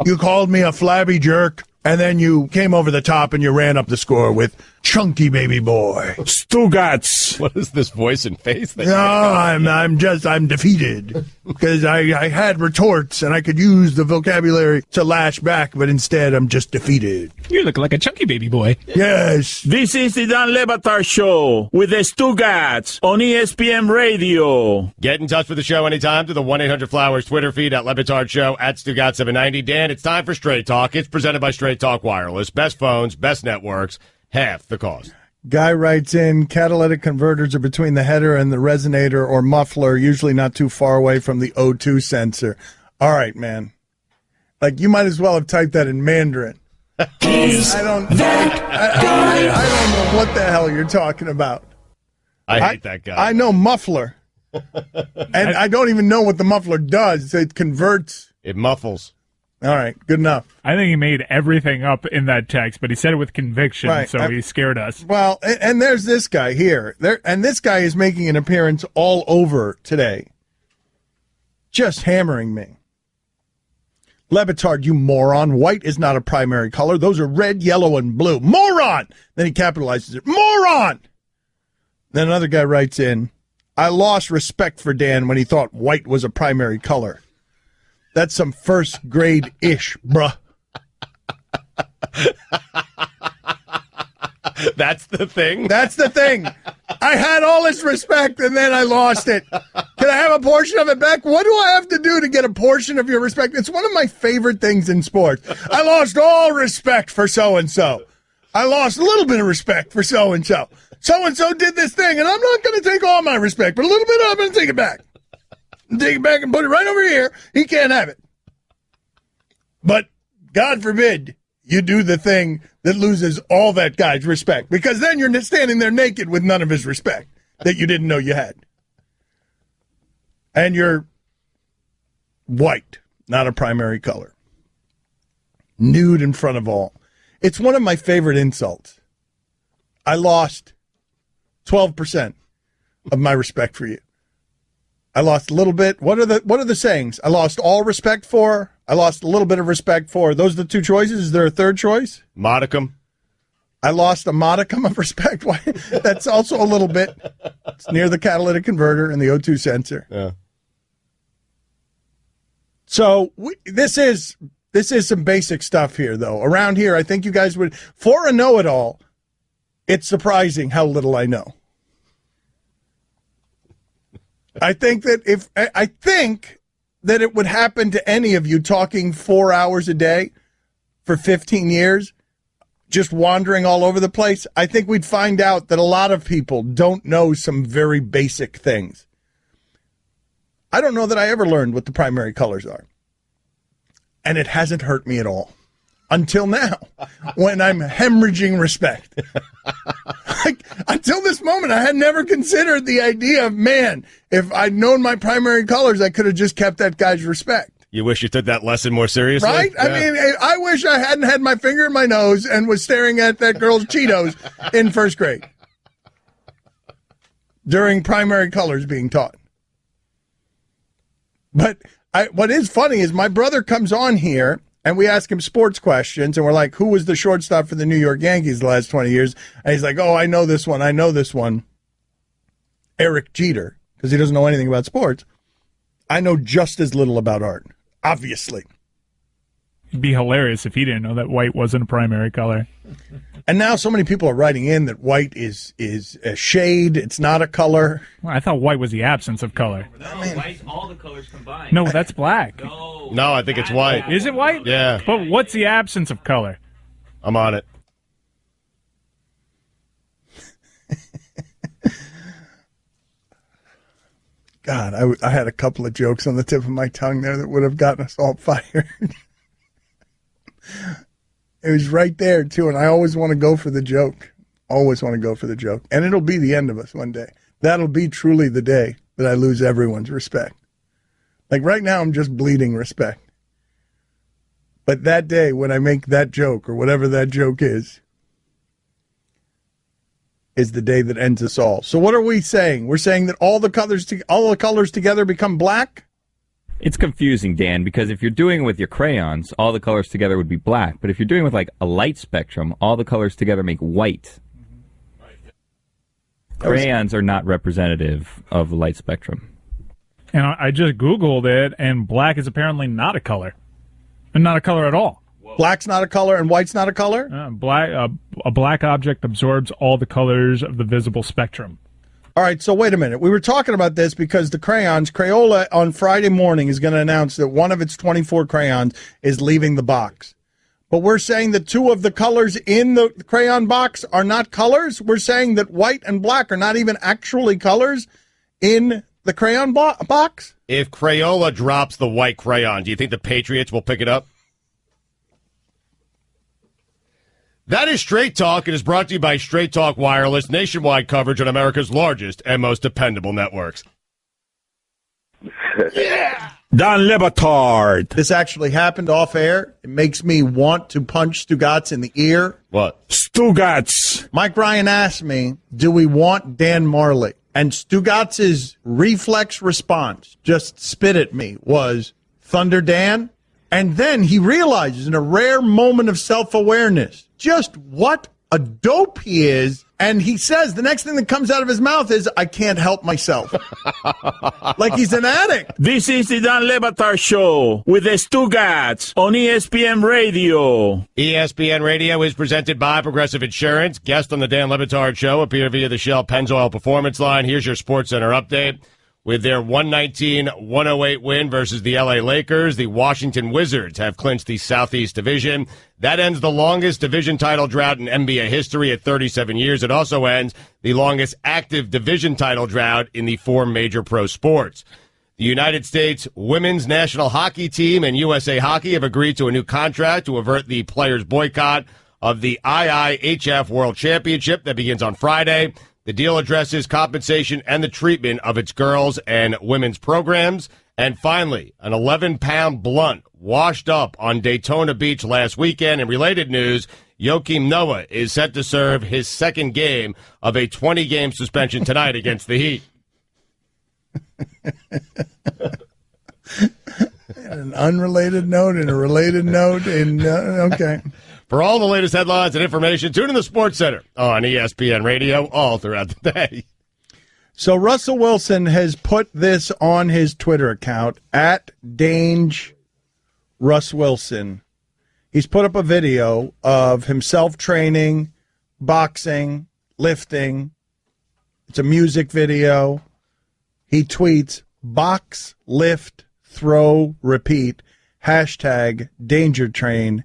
You called me a flabby jerk, and then you came over the top and you ran up the score with chunky baby boy. Stugotz. What is this voice and face thing? No, I'm defeated because I had retorts and I could use the vocabulary to lash back, but instead I'm just defeated. You look like a chunky baby boy. Yes. This is the Don Le Batard Show with the Stugotz on ESPN Radio. Get in touch with the show anytime to the 1-800-Flowers Twitter feed at Le Batard Show at Stugotz790. Dan, it's time for Straight Talk. It's presented by Straight Talk Wireless. Best phones, best networks, half the cost. Guy writes in, catalytic converters are between the header and the resonator or muffler, usually not too far away from the O2 sensor. All right, man. Like, you might as well have typed that in Mandarin. I don't know what the hell you're talking about. I hate that guy. I know muffler. And I don't even know what the muffler does. It converts. It muffles. All right, good enough. I think he made everything up in that text, but he said it with conviction, Right. so he scared us. Well, and there's this guy here. And this guy is making an appearance all over today. Just hammering me. Batard, you moron. White is not a primary color. Those are red, yellow, and blue. Moron! Then he capitalizes it. Moron! Then another guy writes in, I lost respect for Dan when he thought white was a primary color. That's some first grade-ish, bruh. That's the thing? That's the thing. I had all this respect, and then I lost it. Can I have a portion of it back? What do I have to do to get a portion of your respect? It's one of my favorite things in sports. I lost all respect for so-and-so. I lost a little bit of respect for so-and-so. So-and-so did this thing, and I'm not going to take all my respect, but a little bit of it, I'm going to take it back. Take it back and put it right over here. He can't have it. But God forbid you do the thing that loses all that guy's respect, because then you're standing there naked with none of his respect that you didn't know you had. And you're white, not a primary color. Nude in front of all. It's one of my favorite insults. I lost 12% of my respect for you. I lost a little bit. What are the sayings? I lost all respect for. I lost a little bit of respect for. Those are the two choices. Is there a third choice? Modicum. I lost a modicum of respect. Why? That's also a little bit. It's near the catalytic converter and the O2 sensor. Yeah. So this is some basic stuff here, though. Around here, I think you guys would, for a know-it-all, it's surprising how little I know. I think that it would happen to any of you talking 4 hours a day for 15 years, just wandering all over the place. I think we'd find out that a lot of people don't know some very basic things. I don't know that I ever learned what the primary colors are. And it hasn't hurt me at all. Until now, when I'm hemorrhaging respect. Until this moment, I had never considered the idea of, man, if I'd known my primary colors, I could have just kept that guy's respect. You wish you took that lesson more seriously? Right? Yeah. I mean, I wish I hadn't had my finger in my nose and was staring at that girl's Cheetos in first grade during primary colors being taught. But what is funny is my brother comes on here, and we ask him sports questions, and we're like, who was the shortstop for the New York Yankees the last 20 years? And he's like, oh, I know this one. Eric Jeter, because he doesn't know anything about sports. I know just as little about art, obviously. It'd be hilarious if he didn't know that white wasn't a primary color. And now so many people are writing in that white is a shade. It's not a color. Well, I thought white was the absence of color. No, white's all the colors combined. No, that's black. No, I think it's white. Is it white? Yeah. But what's the absence of color? I'm on it. God, I had a couple of jokes on the tip of my tongue there that would have gotten us all fired. It was right there, too, and I always want to go for the joke. Always want to go for the joke. And it'll be the end of us one day. That'll be truly the day that I lose everyone's respect. Like right now, I'm just bleeding respect. But that day when I make that joke, or whatever that joke is the day that ends us all. So what are we saying? We're saying that all the colors together become black? It's confusing, Dan, because if you're doing it with your crayons, all the colors together would be black. But if you're doing it with like a light spectrum, all the colors together make white. Crayons are not representative of the light spectrum. And I just Googled it, and black is apparently not a color. And not a color at all. Black's not a color and white's not a color? A black object absorbs all the colors of the visible spectrum. All right, so wait a minute. We were talking about this because the crayons, Crayola on Friday morning is going to announce that one of its 24 crayons is leaving the box. But we're saying that two of the colors in the crayon box are not colors? We're saying that white and black are not even actually colors in the crayon box? If Crayola drops the white crayon, do you think the Patriots will pick it up? That is Straight Talk. It is brought to you by Straight Talk Wireless, nationwide coverage on America's largest and most dependable networks. Yeah! Don Batard. This actually happened off air. It makes me want to punch Stugotz in the ear. What? Stugotz. Mike Ryan asked me, do we want Dan Marley? And Stugotz's reflex response, just spit at me, was Thunder Dan. And then he realizes in a rare moment of self-awareness just what a dope he is. And he says the next thing that comes out of his mouth is, I can't help myself. Like he's an addict. This is the Dan Le Batard Show with the Stugotz on ESPN Radio. ESPN Radio is presented by Progressive Insurance. Guest on the Dan Le Batard Show appear via the Shell Pennzoil Performance Line. Here's your SportsCenter update. With their 119-108 win versus the LA Lakers, the Washington Wizards have clinched the Southeast Division. That ends the longest division title drought in NBA history at 37 years. It also ends the longest active division title drought in the 4 major pro sports. The United States women's national hockey team and USA Hockey have agreed to a new contract to avert the players' boycott of the IIHF World Championship that begins on Friday. The deal addresses compensation and the treatment of its girls and women's programs. And finally, an 11-pound blunt washed up on Daytona Beach last weekend. In related news, Joakim Noah is set to serve his second game of a 20-game suspension tonight against the Heat. An unrelated note and a related note. And okay. For all the latest headlines and information, tune in the Sports Center on ESPN Radio all throughout the day. So Russell Wilson has put this on his Twitter account, @DangeRussWilson. He's put up a video of himself training, boxing, lifting. It's a music video. He tweets, box, lift, throw, repeat, #DangerTrain,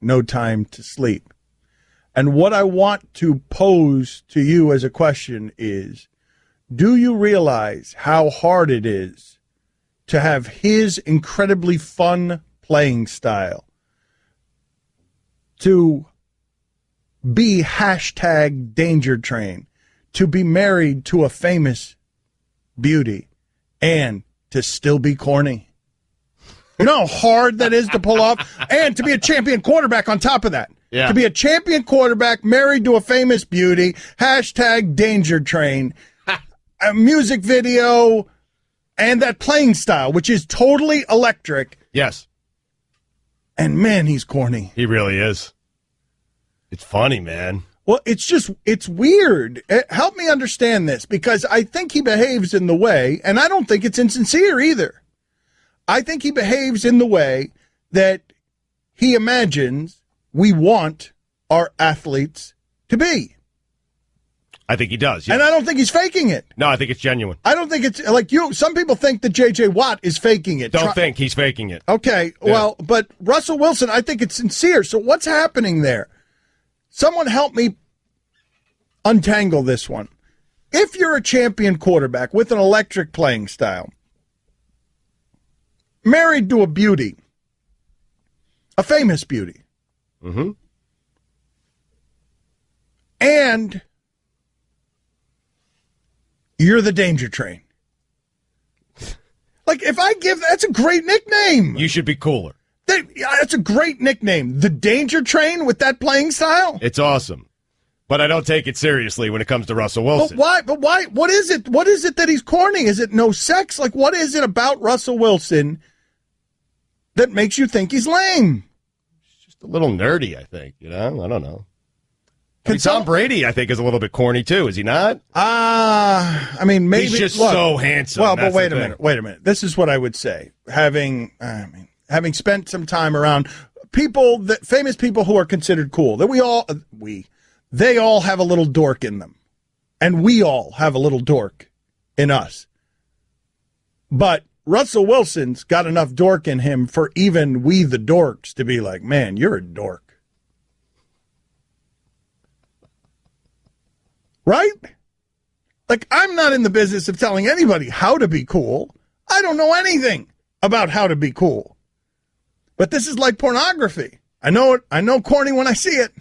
#no time to sleep. And what I want to pose to you as a question is, do you realize how hard it is to have his incredibly fun playing style, to be #DangerTrain, to be married to a famous beauty, and to still be corny? You know how hard that is to pull off? And to be a champion quarterback on top of that. Yeah. To be a champion quarterback married to a famous beauty, #DangerTrain, a music video, and that playing style, which is totally electric. Yes. And, man, he's corny. He really is. It's funny, man. Well, it's weird. Help me understand this, because I think he behaves in the way, and I don't think it's insincere either. I think he behaves in the way that he imagines we want our athletes to be. I think he does. Yes. And I don't think he's faking it. No, I think it's genuine. I don't think it's like you. Some people think that J.J. Watt is faking it. Don't think he's faking it. Okay, Yeah. well, but Russell Wilson, I think it's sincere. So what's happening there? Someone help me untangle this one. If you're a champion quarterback with an electric playing style, married to a beauty, a famous beauty, and you're the Danger Train. Like, if I give, that's a great nickname. You should be cooler. That's a great nickname. The Danger Train with that playing style? It's awesome. But I don't take it seriously when it comes to Russell Wilson. But why? What is it? What is it that he's corny? Is it no sex? Like, what is it about Russell Wilson that makes you think he's lame? It's just a little nerdy, I think. You know? I don't know. Tom Brady, I think, is a little bit corny, too. Is he not? I mean, maybe. He's just so handsome. Well, but wait a minute. This is what I would say. Having spent some time around famous people who are considered cool, that they all have a little dork in them. And we all have a little dork in us. But Russell Wilson's got enough dork in him for even we the dorks to be like, man, you're a dork. Right? Like, I'm not in the business of telling anybody how to be cool. I don't know anything about how to be cool. But this is like pornography. I know it. I know corny when I see it.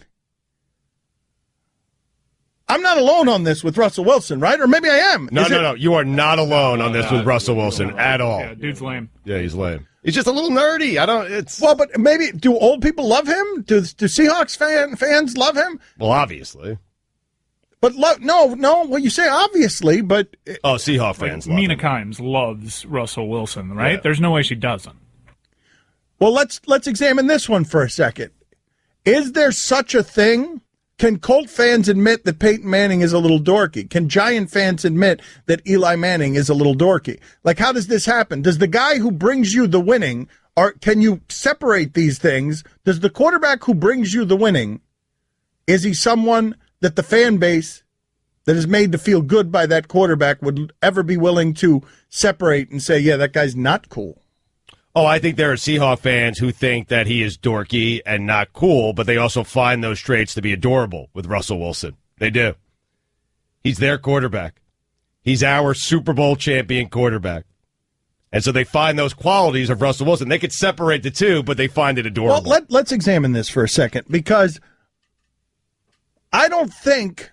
I'm not alone on this with Russell Wilson, right? Or maybe I am. No. You are not alone on this with Russell Wilson at all. Yeah, dude's lame. Yeah, he's lame. He's just a little nerdy. Well, but maybe, do old people love him? Do Seahawks fans love him? Well, obviously. But no. Well, you say obviously, but Seahawk fans. Mina Kimes loves Russell Wilson, right? Yeah. There's no way she doesn't. Well, let's examine this one for a second. Is there such a thing? Can Colt fans admit that Peyton Manning is a little dorky? Can Giant fans admit that Eli Manning is a little dorky? Like, how does this happen? Does the guy who brings you the winning, or can you separate these things? Does the quarterback who brings you the winning, is he someone that the fan base that is made to feel good by that quarterback would ever be willing to separate and say, yeah, that guy's not cool? Oh, I think there are Seahawk fans who think that he is dorky and not cool, but they also find those traits to be adorable with Russell Wilson. They do. He's their quarterback. He's our Super Bowl champion quarterback. And so they find those qualities of Russell Wilson. They could separate the two, but they find it adorable. Well, let's examine this for a second, because I don't think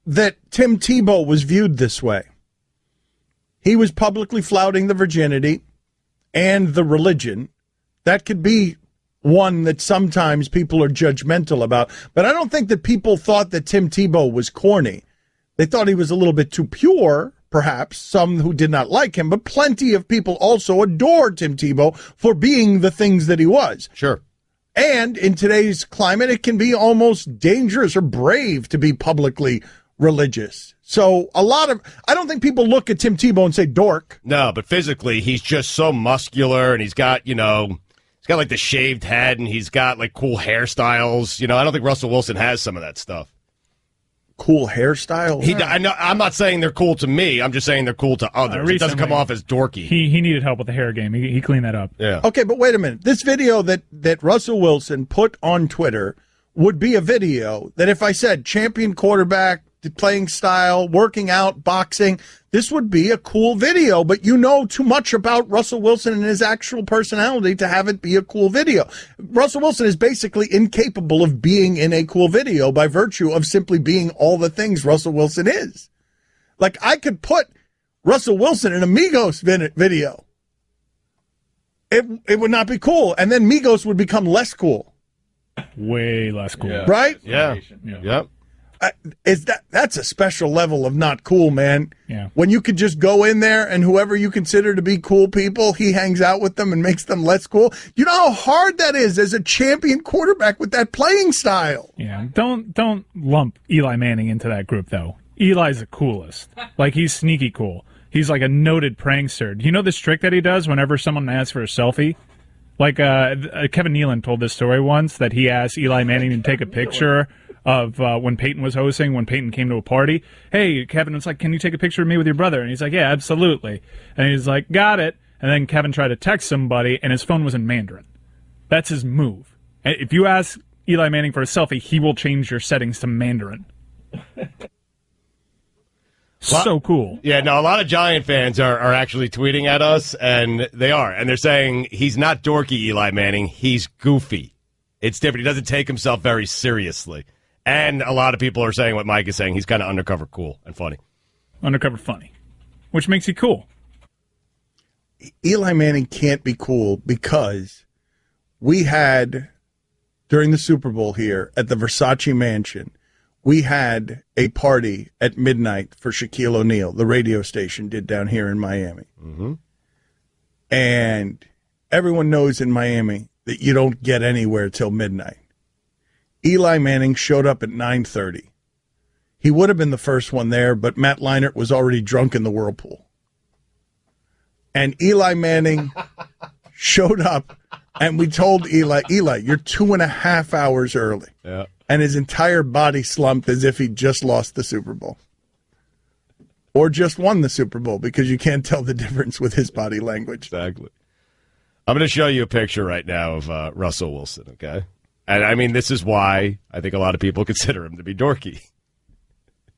that Tim Tebow was viewed this way. He was publicly flouting the virginity and the religion. That could be one that sometimes people are judgmental about. But I don't think that people thought that Tim Tebow was corny. They thought he was a little bit too pure, perhaps, some who did not like him. But plenty of people also adored Tim Tebow for being the things that he was. Sure. And in today's climate, it can be almost dangerous or brave to be publicly religious. So I don't think people look at Tim Tebow and say dork. No, but physically, he's just so muscular, and he's got like the shaved head, and he's got like cool hairstyles. I don't think Russell Wilson has some of that stuff. Cool hairstyle? I'm not saying they're cool to me. I'm just saying they're cool to others. It doesn't come off as dorky. He needed help with the hair game. He cleaned that up. Yeah. Okay, but wait a minute. This video that Russell Wilson put on Twitter would be a video that if I said champion quarterback, playing style, working out, boxing, this would be a cool video, but you know too much about Russell Wilson and his actual personality to have it be a cool video. Russell Wilson is basically incapable of being in a cool video by virtue of simply being all the things Russell Wilson is. Like, I could put Russell Wilson in a Migos video. It would not be cool, and then Migos would become less cool. Way less cool. Yeah. Right? Yeah. Yep. That's a special level of not cool, man. Yeah. When you could just go in there and whoever you consider to be cool people, he hangs out with them and makes them less cool. You know how hard that is as a champion quarterback with that playing style. Yeah. Don't lump Eli Manning into that group, though. Eli's the coolest. Like, he's sneaky cool. He's like a noted prankster. Do you know this trick that he does whenever someone asks for a selfie? Like, Kevin Nealon told this story once, that he asked Eli Manning to take a picture of when Peyton was hosting, when Peyton came to a party. Hey, Kevin was like, can you take a picture of me with your brother? And he's like, yeah, absolutely. And he's like, got it. And then Kevin tried to text somebody, and his phone was in Mandarin. That's his move. And if you ask Eli Manning for a selfie, he will change your settings to Mandarin. So cool. Yeah, no, a lot of Giant fans are actually tweeting at us, and they are. And they're saying he's not dorky, Eli Manning. He's goofy. It's different. He doesn't take himself very seriously. And a lot of people are saying what Mike is saying. He's kind of undercover cool and funny. Undercover funny, which makes you cool. Eli Manning can't be cool because we had, during the Super Bowl here at the Versace Mansion, we had a party at midnight for Shaquille O'Neal, the radio station did down here in Miami. Mm-hmm. And everyone knows in Miami that you don't get anywhere till midnight. Eli Manning showed up at 9:30. He would have been the first one there, but Matt Leinart was already drunk in the whirlpool. And Eli Manning showed up, and we told Eli, you're 2.5 hours early. Yeah. And his entire body slumped as if he just lost the Super Bowl. Or just won the Super Bowl, because you can't tell the difference with his body language. Exactly. I'm going to show you a picture right now of Russell Wilson, okay? And, I mean, this is why I think a lot of people consider him to be dorky.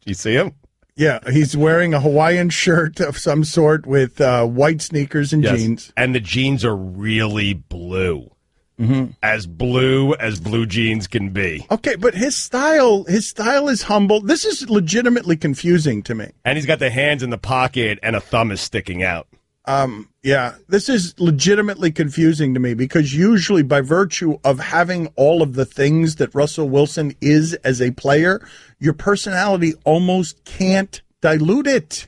Do you see him? Yeah, he's wearing a Hawaiian shirt of some sort with white sneakers and jeans. And the jeans are really blue. Mm-hmm. As blue jeans can be. Okay, but his style is humble. This is legitimately confusing to me. And he's got the hands in the pocket and a thumb is sticking out. Yeah, this is legitimately confusing to me because usually by virtue of having all of the things that Russell Wilson is as a player, your personality almost can't dilute it.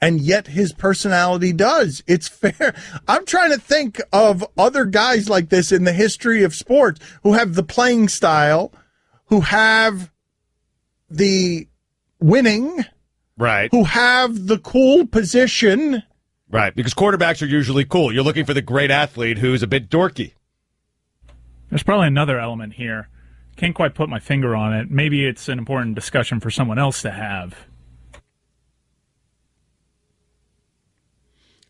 And yet his personality does. It's fair. I'm trying to think of other guys like this in the history of sports who have the playing style, who have the winning, right? Who have the cool position. Right, because quarterbacks are usually cool. You're looking for the great athlete who's a bit dorky. There's probably another element here. Can't quite put my finger on it. Maybe it's an important discussion for someone else to have.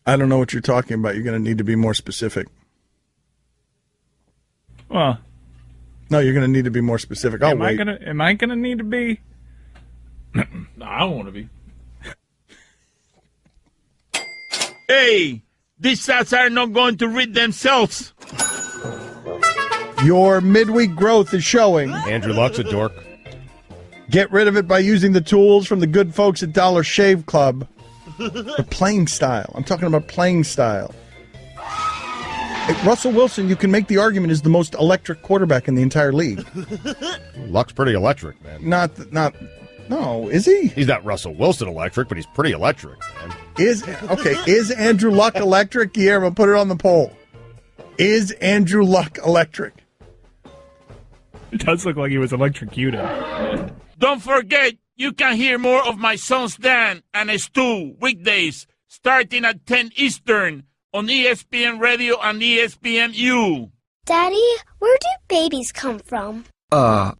I don't know what you're talking about. You're going to need to be more specific. Well, no, you're going to need to be more specific. I'll wait. Am I gonna need to be? No, I don't want to be. Hey, these stats are not going to read themselves. Your midweek growth is showing. Andrew Luck's a dork. Get rid of it by using the tools from the good folks at Dollar Shave Club. The playing style. I'm talking about playing style. Russell Wilson, you can make the argument, is the most electric quarterback in the entire league. Luck's pretty electric, man. No, is he? He's not Russell Wilson electric, but he's pretty electric, man. Is Andrew Luck electric? Guillermo, put it on the poll. Is Andrew Luck electric? It does look like he was electrocuted. Don't forget, you can hear more of my sons Dan and Stu weekdays starting at 10 Eastern on ESPN Radio and ESPNU. Daddy, where do babies come from? Honey?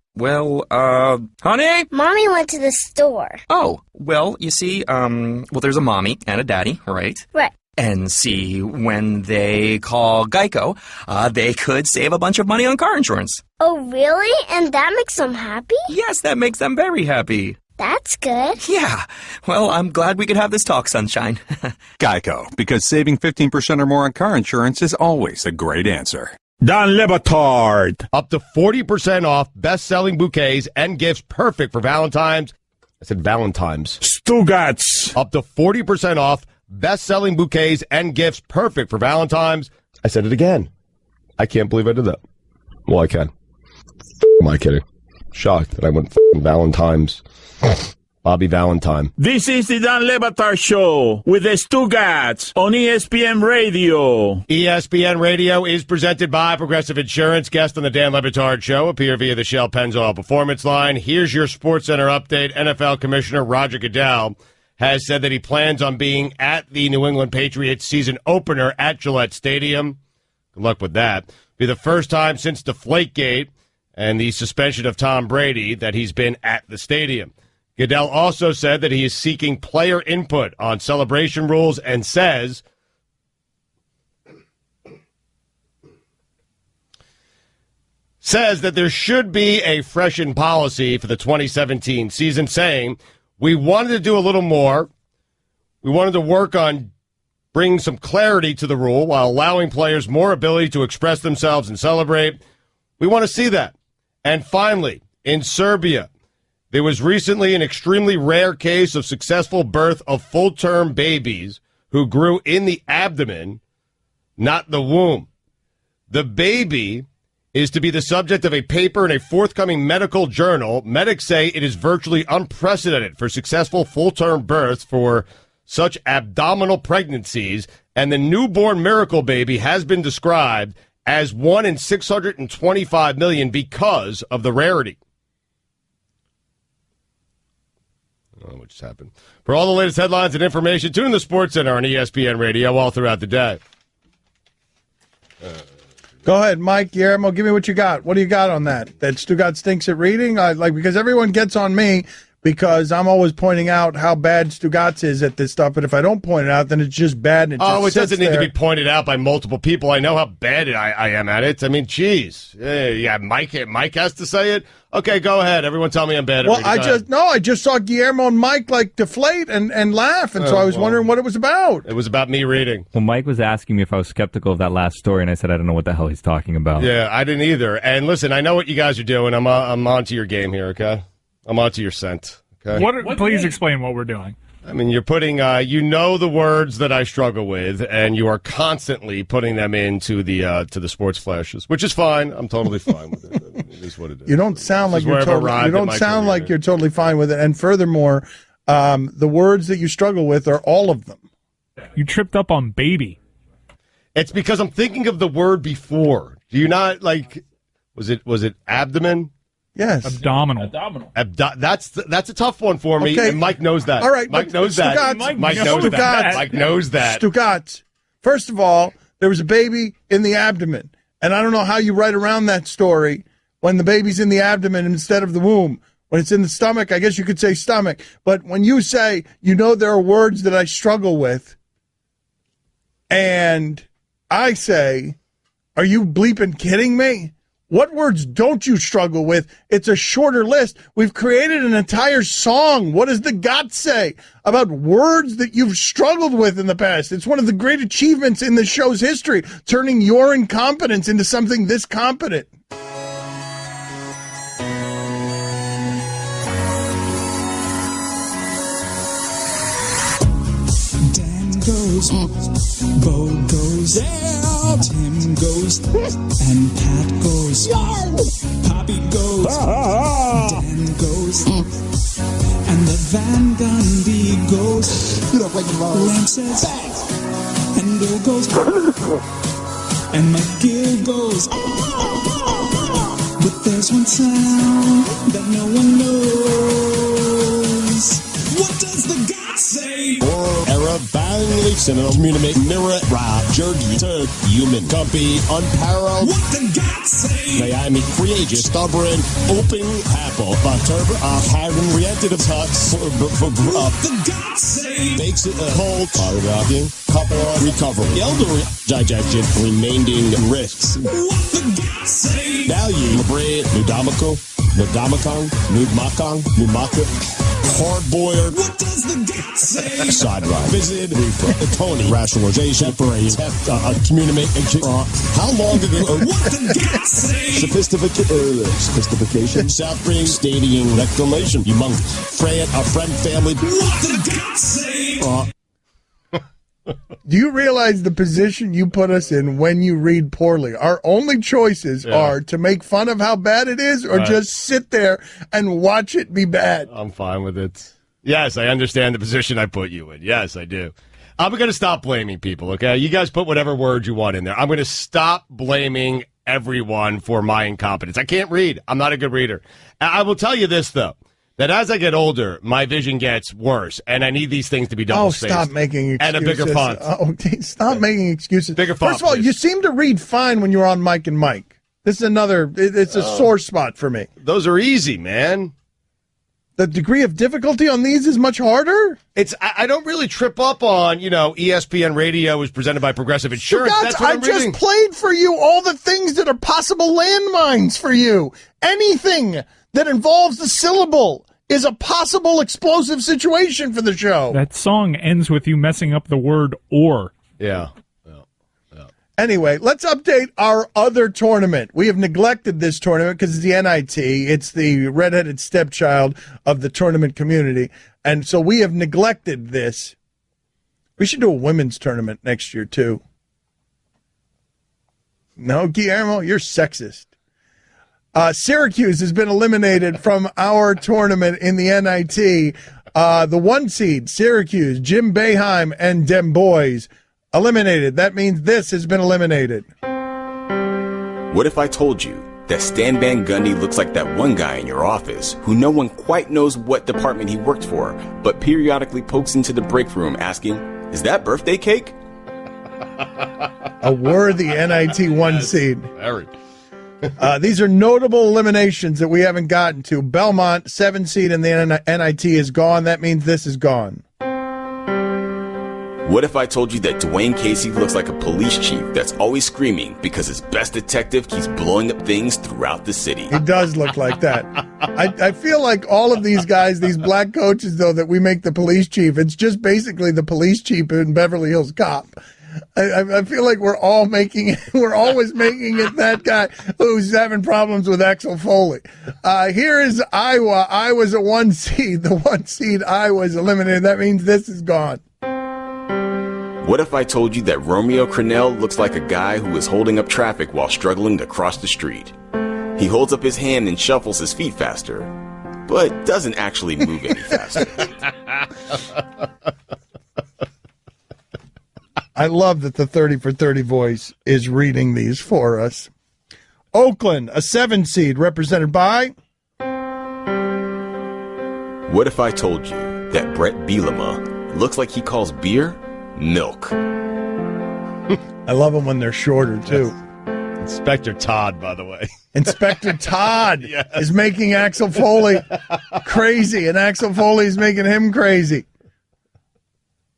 Mommy went to the store. Oh, well, you see, there's a mommy and a daddy, right? Right. And see, when they call Geico, they could save a bunch of money on car insurance. Oh, really? And that makes them happy? Yes, that makes them very happy. That's good. Yeah. Well, I'm glad we could have this talk, Sunshine. Geico, because saving 15% or more on car insurance is always a great answer. Don Batard. Up to 40% off best-selling bouquets and gifts perfect for Valentine's. I said Valentine's. Stugotz. Up to 40% off best-selling bouquets and gifts perfect for Valentine's. I said it again. I can't believe I did that. Well, I can. Am I kidding? Shocked that I went Valentine's. Bobby Valentine. This is the Dan Le Batard Show with the Stugotz on ESPN Radio. ESPN Radio is presented by Progressive Insurance. Guest on the Dan Le Batard Show appear via the Shell Pennzoil Performance Line. Here's your SportsCenter update. NFL Commissioner Roger Goodell has said that he plans on being at the New England Patriots season opener at Gillette Stadium. Good luck with that. Be the first time since Deflategate and the suspension of Tom Brady that he's been at the stadium. Goodell also said that he is seeking player input on celebration rules and says that there should be a freshened policy for the 2017 season, saying we wanted to do a little more. We wanted to work on bringing some clarity to the rule while allowing players more ability to express themselves and celebrate. We want to see that. And finally, in Serbia, there was recently an extremely rare case of successful birth of full-term babies who grew in the abdomen, not the womb. The baby is to be the subject of a paper in a forthcoming medical journal. Medics say it is virtually unprecedented for successful full-term births for such abdominal pregnancies, and the newborn miracle baby has been described as 1 in 625 million because of the rarity. I don't know what just happened. For all the latest headlines and information, tune in the SportsCenter on ESPN Radio all throughout the day. Go ahead, Mike, Guillermo, give me what you got. What do you got on that? That Stugotz stinks at reading? Because everyone gets on me because I'm always pointing out how bad Stugotz is at this stuff, but if I don't point it out, then it's just bad. And it doesn't need to be pointed out by multiple people. I know how bad I am at it. I mean, geez. Yeah, Mike has to say it. Okay, go ahead. Everyone tell me I'm bad at Well, reading. I just saw Guillermo and Mike deflate and laugh, and so I was wondering what it was about. It was about me reading. Well, Mike was asking me if I was skeptical of that last story, and I said I don't know what the hell he's talking about. Yeah, I didn't either. And listen, I know what you guys are doing. I'm on to your game here, okay? I'm on to your scent. Okay? Please explain what we're doing. I mean, you're putting, the words that I struggle with, and you are constantly putting them into the sports flashes, which is fine. I'm totally fine with it. It is what it is. You don't sound like you're totally fine with it. And furthermore, the words that you struggle with are all of them. You tripped up on baby. It's because I'm thinking of the word before. Do you not was it abdomen? Yes. Abdominal. That's a tough one for me, Okay. and Mike knows that. All right, Mike knows that. Stugotz. Mike knows that. Mike knows that. Stugotz. First of all, there was a baby in the abdomen, and I don't know how you write around that story when the baby's in the abdomen instead of the womb. When it's in the stomach, I guess you could say stomach. But when you say, there are words that I struggle with, and I say, are you bleeping kidding me? What words don't you struggle with? It's a shorter list. We've created an entire song. What does the GOT say about words that you've struggled with in the past? It's one of the great achievements in the show's history, turning your incompetence into something this competent. Goes, Bo goes, yeah. Tim goes, and Pat goes, Poppy goes, Dan goes, and the Van Gundy goes. Lamb says, and Bill goes, and McGill goes. But there's one sound that no one knows. What does the God say? Era Bangli Cinema Community Mirror Ra Jergy Turk Human Company Unparalleled. What the God say? Miami Creative Stubborn Open Apple Turbo Hiring Reactive Tucks What the God say? Bakes it cold Rocking Couple Recovery Elderly Digestion Remaining Risks. What the God say? Value Bread Nudamico Nudamacon Numaka Hard-boiled. What does the God say? Side ride. Visit Tony. Rationalization for a communication. How long ago? What the God say? Sophistication. South Spring Stadium Declaration. Humongous. Friend, a friend, family. What the God say? Do you realize the position you put us in when you read poorly? Our only choices are to make fun of how bad it is or just sit there and watch it be bad. I'm fine with it. Yes, I understand the position I put you in. Yes, I do. I'm going to stop blaming people, okay? You guys put whatever words you want in there. I'm going to stop blaming everyone for my incompetence. I can't read. I'm not a good reader. I will tell you this, though. That as I get older, my vision gets worse, and I need these things to be double-spaced. Stop making excuses. And a bigger font. Stop making excuses. Bigger font, First of all, please. you seem to read fine when you're on Mike and Mike. This is it's a sore spot for me. Those are easy, man. The degree of difficulty on these is much harder? I don't really trip up on, ESPN Radio is presented by Progressive Insurance. That's what I'm reading. Just played for you all the things that are possible landmines for you. Anything that involves the syllable is a possible explosive situation for the show. That song ends with you messing up the word or. Yeah. Anyway, let's update our other tournament. We have neglected this tournament because it's the NIT. It's the redheaded stepchild of the tournament community. And so we have neglected this. We should do a women's tournament next year, too. No, Guillermo, you're sexist. Syracuse has been eliminated from our tournament in the NIT. The 1 seed, Syracuse, Jim Boeheim, and Dem Boys, eliminated. That means this has been eliminated. What if I told you that Stan Van Gundy looks like that one guy in your office who no one quite knows what department he worked for, but periodically pokes into the break room asking, "Is that birthday cake?" A worthy NIT 1 seed. Very. These are notable eliminations that we haven't gotten to. Belmont, 7 seed in the NIT, is gone. That means this is gone. What if I told you that Dwayne Casey looks like a police chief that's always screaming because his best detective keeps blowing up things throughout the city? He does look like that. I feel like all of these guys, these black coaches, though, that we make the police chief, it's just basically the police chief in Beverly Hills Cop. I feel like we're always making it that guy who's having problems with Axel Foley. Here is Iowa. Iowa's a 1 seed. The 1 seed Iowa's eliminated. That means this is gone. What if I told you that Romeo Crennel looks like a guy who is holding up traffic while struggling to cross the street? He holds up his hand and shuffles his feet faster, but doesn't actually move any faster. I love that the 30 for 30 voice is reading these for us. Oakland, a 7 seed, represented by... What if I told you that Brett Bielema looks like he calls beer milk? I love them when they're shorter, too. Yes. Inspector Todd, by the way. Inspector Todd is making Axel Foley crazy, and Axel Foley is making him crazy.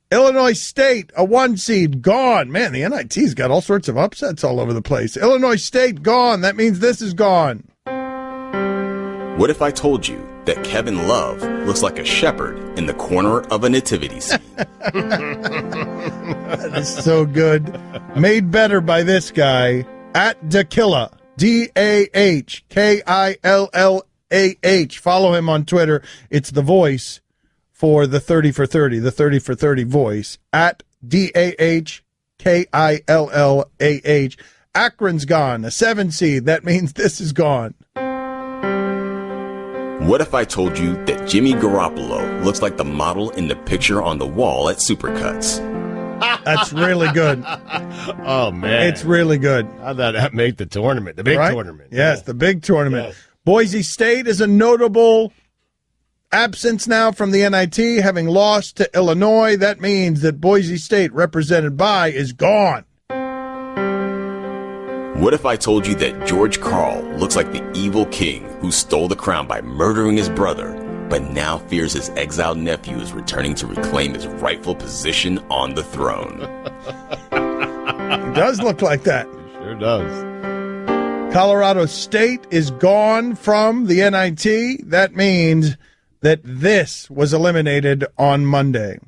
Illinois State, a 1 seed, gone. Man, the NIT's got all sorts of upsets all over the place. Illinois State, gone. That means this is gone. What if I told you that Kevin Love looks like a shepherd in the corner of a nativity scene? That is so good. Made better by this guy, at Dakilla, DAHKILLAH. Follow him on Twitter. It's the voice for the 30 for 30, the 30 for 30 voice, at DAHKILLAH. Akron's gone, a 7 seed. That means this is gone. What if I told you that Jimmy Garoppolo looks like the model in the picture on the wall at Supercuts? That's really good. Oh, man. It's really good. How'd that make the tournament? The big tournament. Yes, the big tournament. Yes. Boise State is a notable absence now from the NIT, having lost to Illinois. That means that Boise State, represented by, is gone. What if I told you that George Karl looks like the evil king who stole the crown by murdering his brother, but now fears his exiled nephew is returning to reclaim his rightful position on the throne? It does look like that. It sure does. Colorado State is gone from the NIT. That means that this was eliminated on Monday.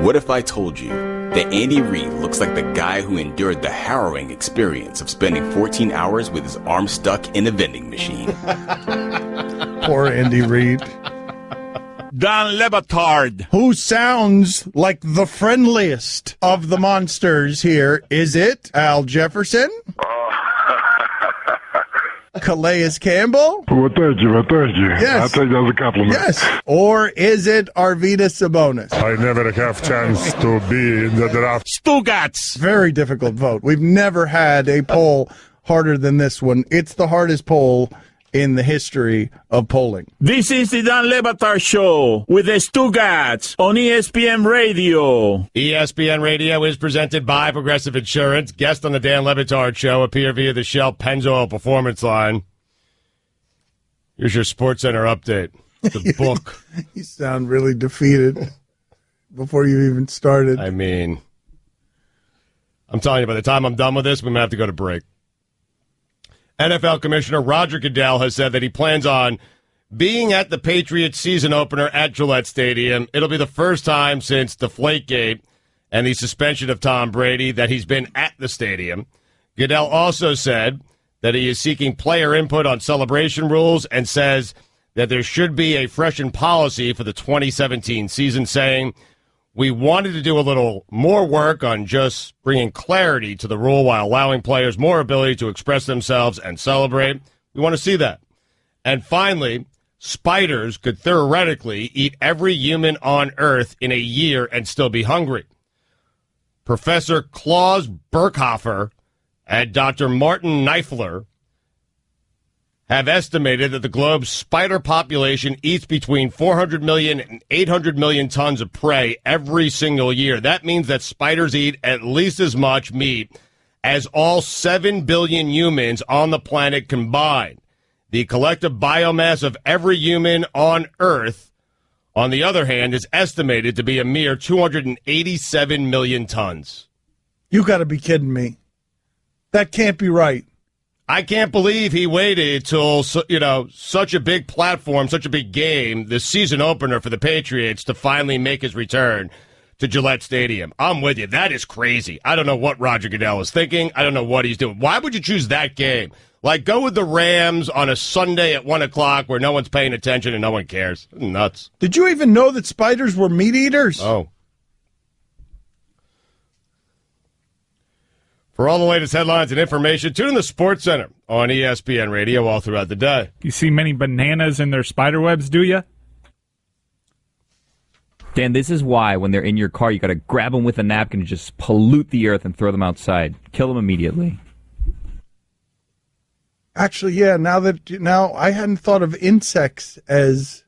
What if I told you that Andy Reid looks like the guy who endured the harrowing experience of spending 14 hours with his arm stuck in a vending machine? Poor Andy Reid. Don Batard, who sounds like the friendliest of the monsters here. Is it Al Jefferson? Calais Campbell? Well, thank you. Yes. I'll take that as a compliment. Yes. Or is it Arvydas Sabonis? I never have chance to be in the draft. Stugotz. Very difficult vote. We've never had a poll harder than this one. It's the hardest poll in the history of polling. This is the Dan Le Batard Show with the Stugotz on ESPN Radio. ESPN Radio is presented by Progressive Insurance. Guest on the Dan Le Batard Show appear via the Shell Pennzoil Performance Line. Here's your SportsCenter update. The book. You sound really defeated before you even started. I mean, I'm telling you, by the time I'm done with this, we might have to go to break. NFL Commissioner Roger Goodell has said that he plans on being at the Patriots season opener at Gillette Stadium. It'll be the first time since Deflategate and the suspension of Tom Brady that he's been at the stadium. Goodell also said that he is seeking player input on celebration rules and says that there should be a freshened policy for the 2017 season, saying, "We wanted to do a little more work on just bringing clarity to the rule while allowing players more ability to express themselves and celebrate. We want to see that." And finally, spiders could theoretically eat every human on Earth in a year and still be hungry. Professor Klaus Berkhofer and Dr. Martin Neifler have estimated that the globe's spider population eats between 400 million and 800 million tons of prey every single year. That means that spiders eat at least as much meat as all 7 billion humans on the planet combined. The collective biomass of every human on Earth, on the other hand, is estimated to be a mere 287 million tons. You got to be kidding me. That can't be right. I can't believe he waited till, such a big platform, such a big game, the season opener for the Patriots, to finally make his return to Gillette Stadium. I'm with you. That is crazy. I don't know what Roger Goodell is thinking. I don't know what he's doing. Why would you choose that game? Like, go with the Rams on a Sunday at 1 o'clock where no one's paying attention and no one cares. Nuts. Did you even know that spiders were meat eaters? Oh. For all the latest headlines and information, tune in the Sports Center on ESPN Radio all throughout the day. You see many bananas in their spider webs, do you? Dan, this is why when they're in your car, you got to grab them with a napkin and just pollute the earth and throw them outside. Kill them immediately. Actually, yeah, now I hadn't thought of insects as,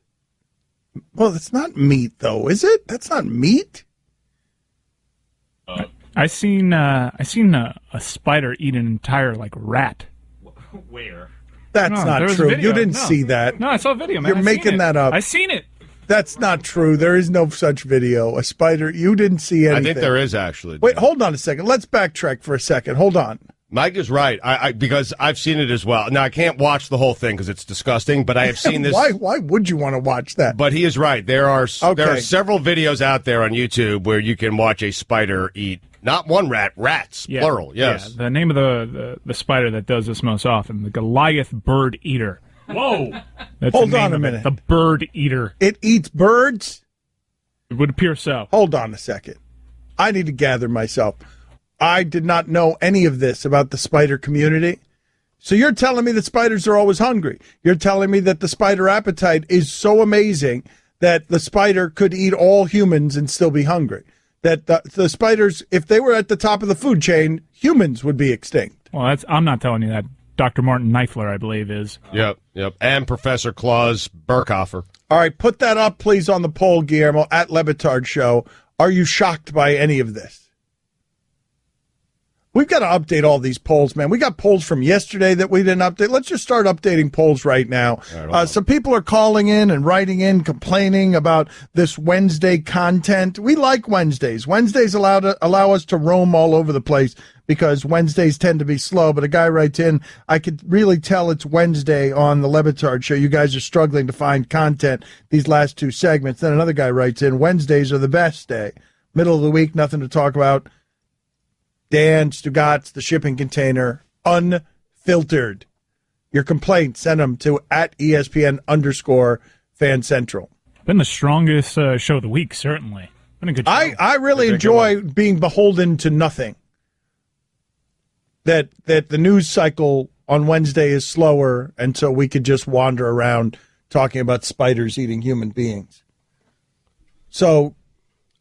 well, it's not meat, though, is it? That's not meat? I seen a spider eat an entire rat. Where? That's not true. You didn't see that. No, I saw a video, man. You're making that up. I seen it. That's not true. There is no such video. A spider, you didn't see anything. I think there is, actually. Wait, hold on a second. Let's backtrack for a second. Hold on. Mike is right. Because I've seen it as well. Now, I can't watch the whole thing because it's disgusting, but I have seen this. Why would you want to watch that? But he is right. There are several videos out there on YouTube where you can watch a spider eat. Not one rat, rats, plural, yes. Yeah, the name of the spider that does this most often, the Goliath bird eater. Whoa! That's Hold the name on a of minute. it, the bird eater. It eats birds? It would appear so. Hold on a second. I need to gather myself. I did not know any of this about the spider community. So you're telling me that spiders are always hungry. You're telling me that the spider appetite is so amazing that the spider could eat all humans and still be hungry. That the spiders, if they were at the top of the food chain, humans would be extinct. Well, I'm not telling you that. Dr. Martin Neifler, I believe, is. Yep. And Professor Klaus Berkhofer. All right, put that up, please, on the poll, Guillermo, at Lebitard Show. Are you shocked by any of this? We've got to update all these polls, man. We got polls from yesterday that we didn't update. Let's just start updating polls right now. Some people are calling in and writing in, complaining about this Wednesday content. We like Wednesdays. Wednesdays allow us to roam all over the place because Wednesdays tend to be slow. But a guy writes in, I could really tell it's Wednesday on the Lebitard Show. You guys are struggling to find content these last two segments. Then another guy writes in, Wednesdays are the best day. Middle of the week, nothing to talk about. Dan, Stugotz, the shipping container, unfiltered. Your complaints, send them to at ESPN_Fan Central. Been the strongest show of the week, certainly. Been a good show. I really enjoy being beholden to nothing. That the news cycle on Wednesday is slower, and so we could just wander around talking about spiders eating human beings. So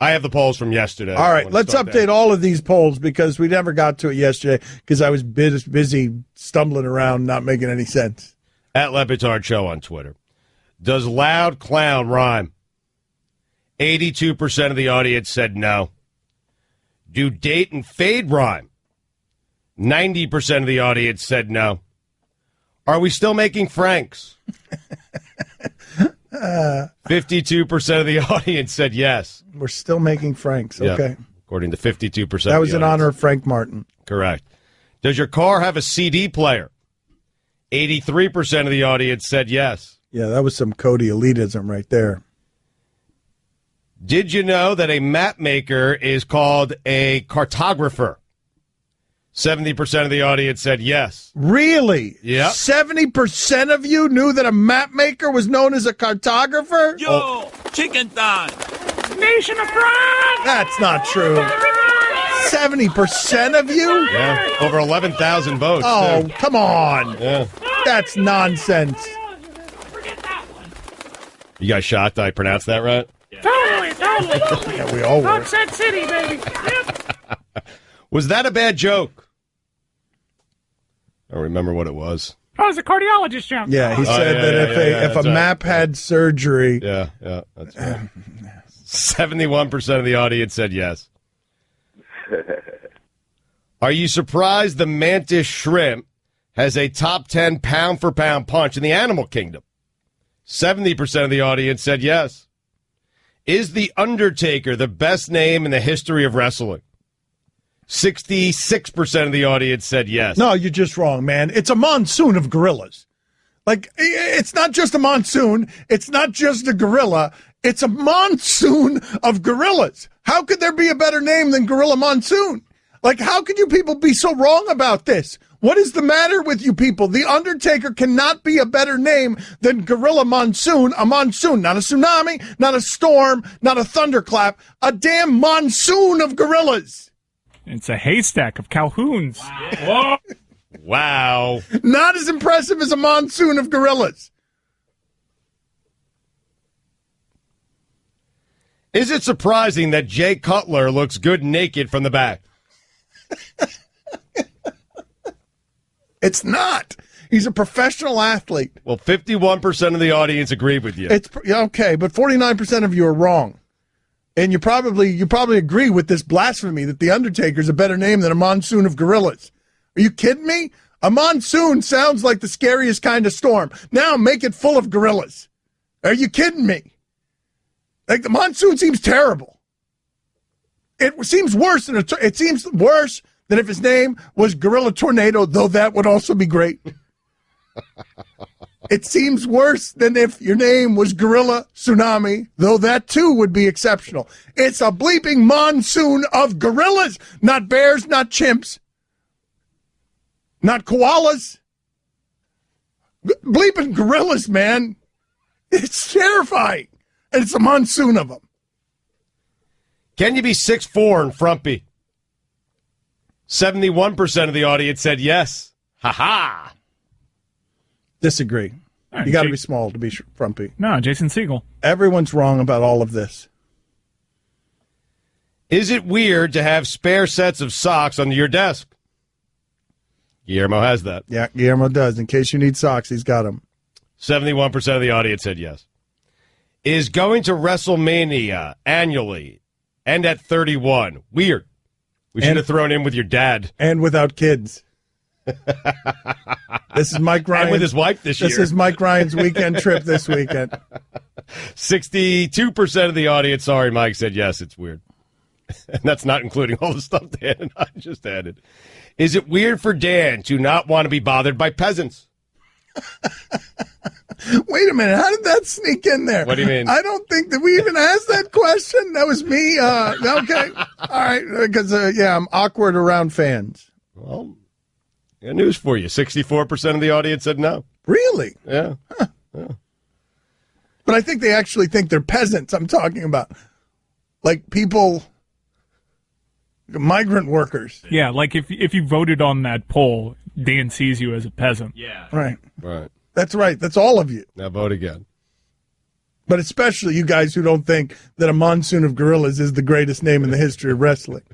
I have the polls from yesterday. All right, let's update all of these polls because we never got to it yesterday because I was busy stumbling around, not making any sense. At Lebitard Show on Twitter. Does loud clown rhyme? 82% of the audience said no. Do date and fade rhyme? 90% of the audience said no. Are we still making Franks? 52% of the audience said yes. We're still making Franks, okay. Yep. According to 52%. That was in honor of Frank Martin. Correct. Does your car have a CD player? 83% of the audience said yes. Yeah, that was some Cody elitism right there. Did you know that a map maker is called a cartographer? 70% of the audience said yes. Really? Yeah. 70% of you knew that a map maker was known as a cartographer? Yo, chicken time. Nation of France! That's not true. 70% of you? Yeah, over 11,000 votes. Oh, too. come on. Yeah. That's nonsense. You guys shocked I pronounced that right? Totally. Yeah, we all were. Upset City, baby. Yep. Was that a bad joke? I don't remember what it was. Oh, it's a cardiologist joke. Yeah, he said that if a map had surgery. Yeah, that's right. 71% of the audience said yes. Are you surprised the mantis shrimp has a top 10 pound-for-pound punch in the animal kingdom? 70% of the audience said yes. Is The Undertaker the best name in the history of wrestling? 66% of the audience said yes. No, you're just wrong, man. It's a monsoon of gorillas. Like, it's not just a monsoon. It's not just a gorilla. It's a monsoon of gorillas. How could there be a better name than Gorilla Monsoon? Like, how could you people be so wrong about this? What is the matter with you people? The Undertaker cannot be a better name than Gorilla Monsoon. A monsoon, not a tsunami, not a storm, not a thunderclap. A damn monsoon of gorillas. It's a haystack of Calhouns. Whoa. Wow. Not as impressive as a monsoon of gorillas. Is it surprising that Jay Cutler looks good naked from the back? It's not. He's a professional athlete. Well, 51% of the audience agreed with you. It's okay, but 49% of you are wrong. And you probably agree with this blasphemy that the Undertaker's a better name than a monsoon of gorillas. Are you kidding me? A monsoon sounds like the scariest kind of storm. Now make it full of gorillas. Are you kidding me? Like, the monsoon seems terrible. It seems worse than if his name was Gorilla Tornado, though that would also be great. It seems worse than if your name was Gorilla Tsunami, though that too would be exceptional. It's a bleeping monsoon of gorillas, not bears, not chimps, not koalas. Bleeping gorillas, man. It's terrifying. And it's a monsoon of them. Can you be 6'4" and frumpy? 71% of the audience said yes. Ha-ha. Disagree. Right, You got to be small to be frumpy. No, Jason Segel. Everyone's wrong about all of this. Is it weird to have spare sets of socks under your desk? Guillermo has that. Yeah, Guillermo does. In case you need socks, he's got them. 71% of the audience said yes. Is going to WrestleMania annually and at 31 weird? We should have thrown in with your dad. And without kids. This is Mike Ryan. And with his wife this year. This is Mike Ryan's weekend trip this weekend. 62% of the audience, sorry, Mike, said yes, it's weird. And that's not including all the stuff Dan and I just added. Is it weird for Dan to not want to be bothered by peasants? Wait a minute. How did that sneak in there? What do you mean? I don't think that we even asked that question. That was me. Okay. All right. Because, I'm awkward around fans. Well, got news for you. 64% of the audience said no. Really? Yeah. Huh. Yeah. But I think they actually think they're peasants I'm talking about. Like people, migrant workers. Yeah, like if you voted on that poll, Dan sees you as a peasant. Yeah. Right. Right. That's right. That's all of you. Now vote again. But especially you guys who don't think that a monsoon of gorillas is the greatest name in the history of wrestling.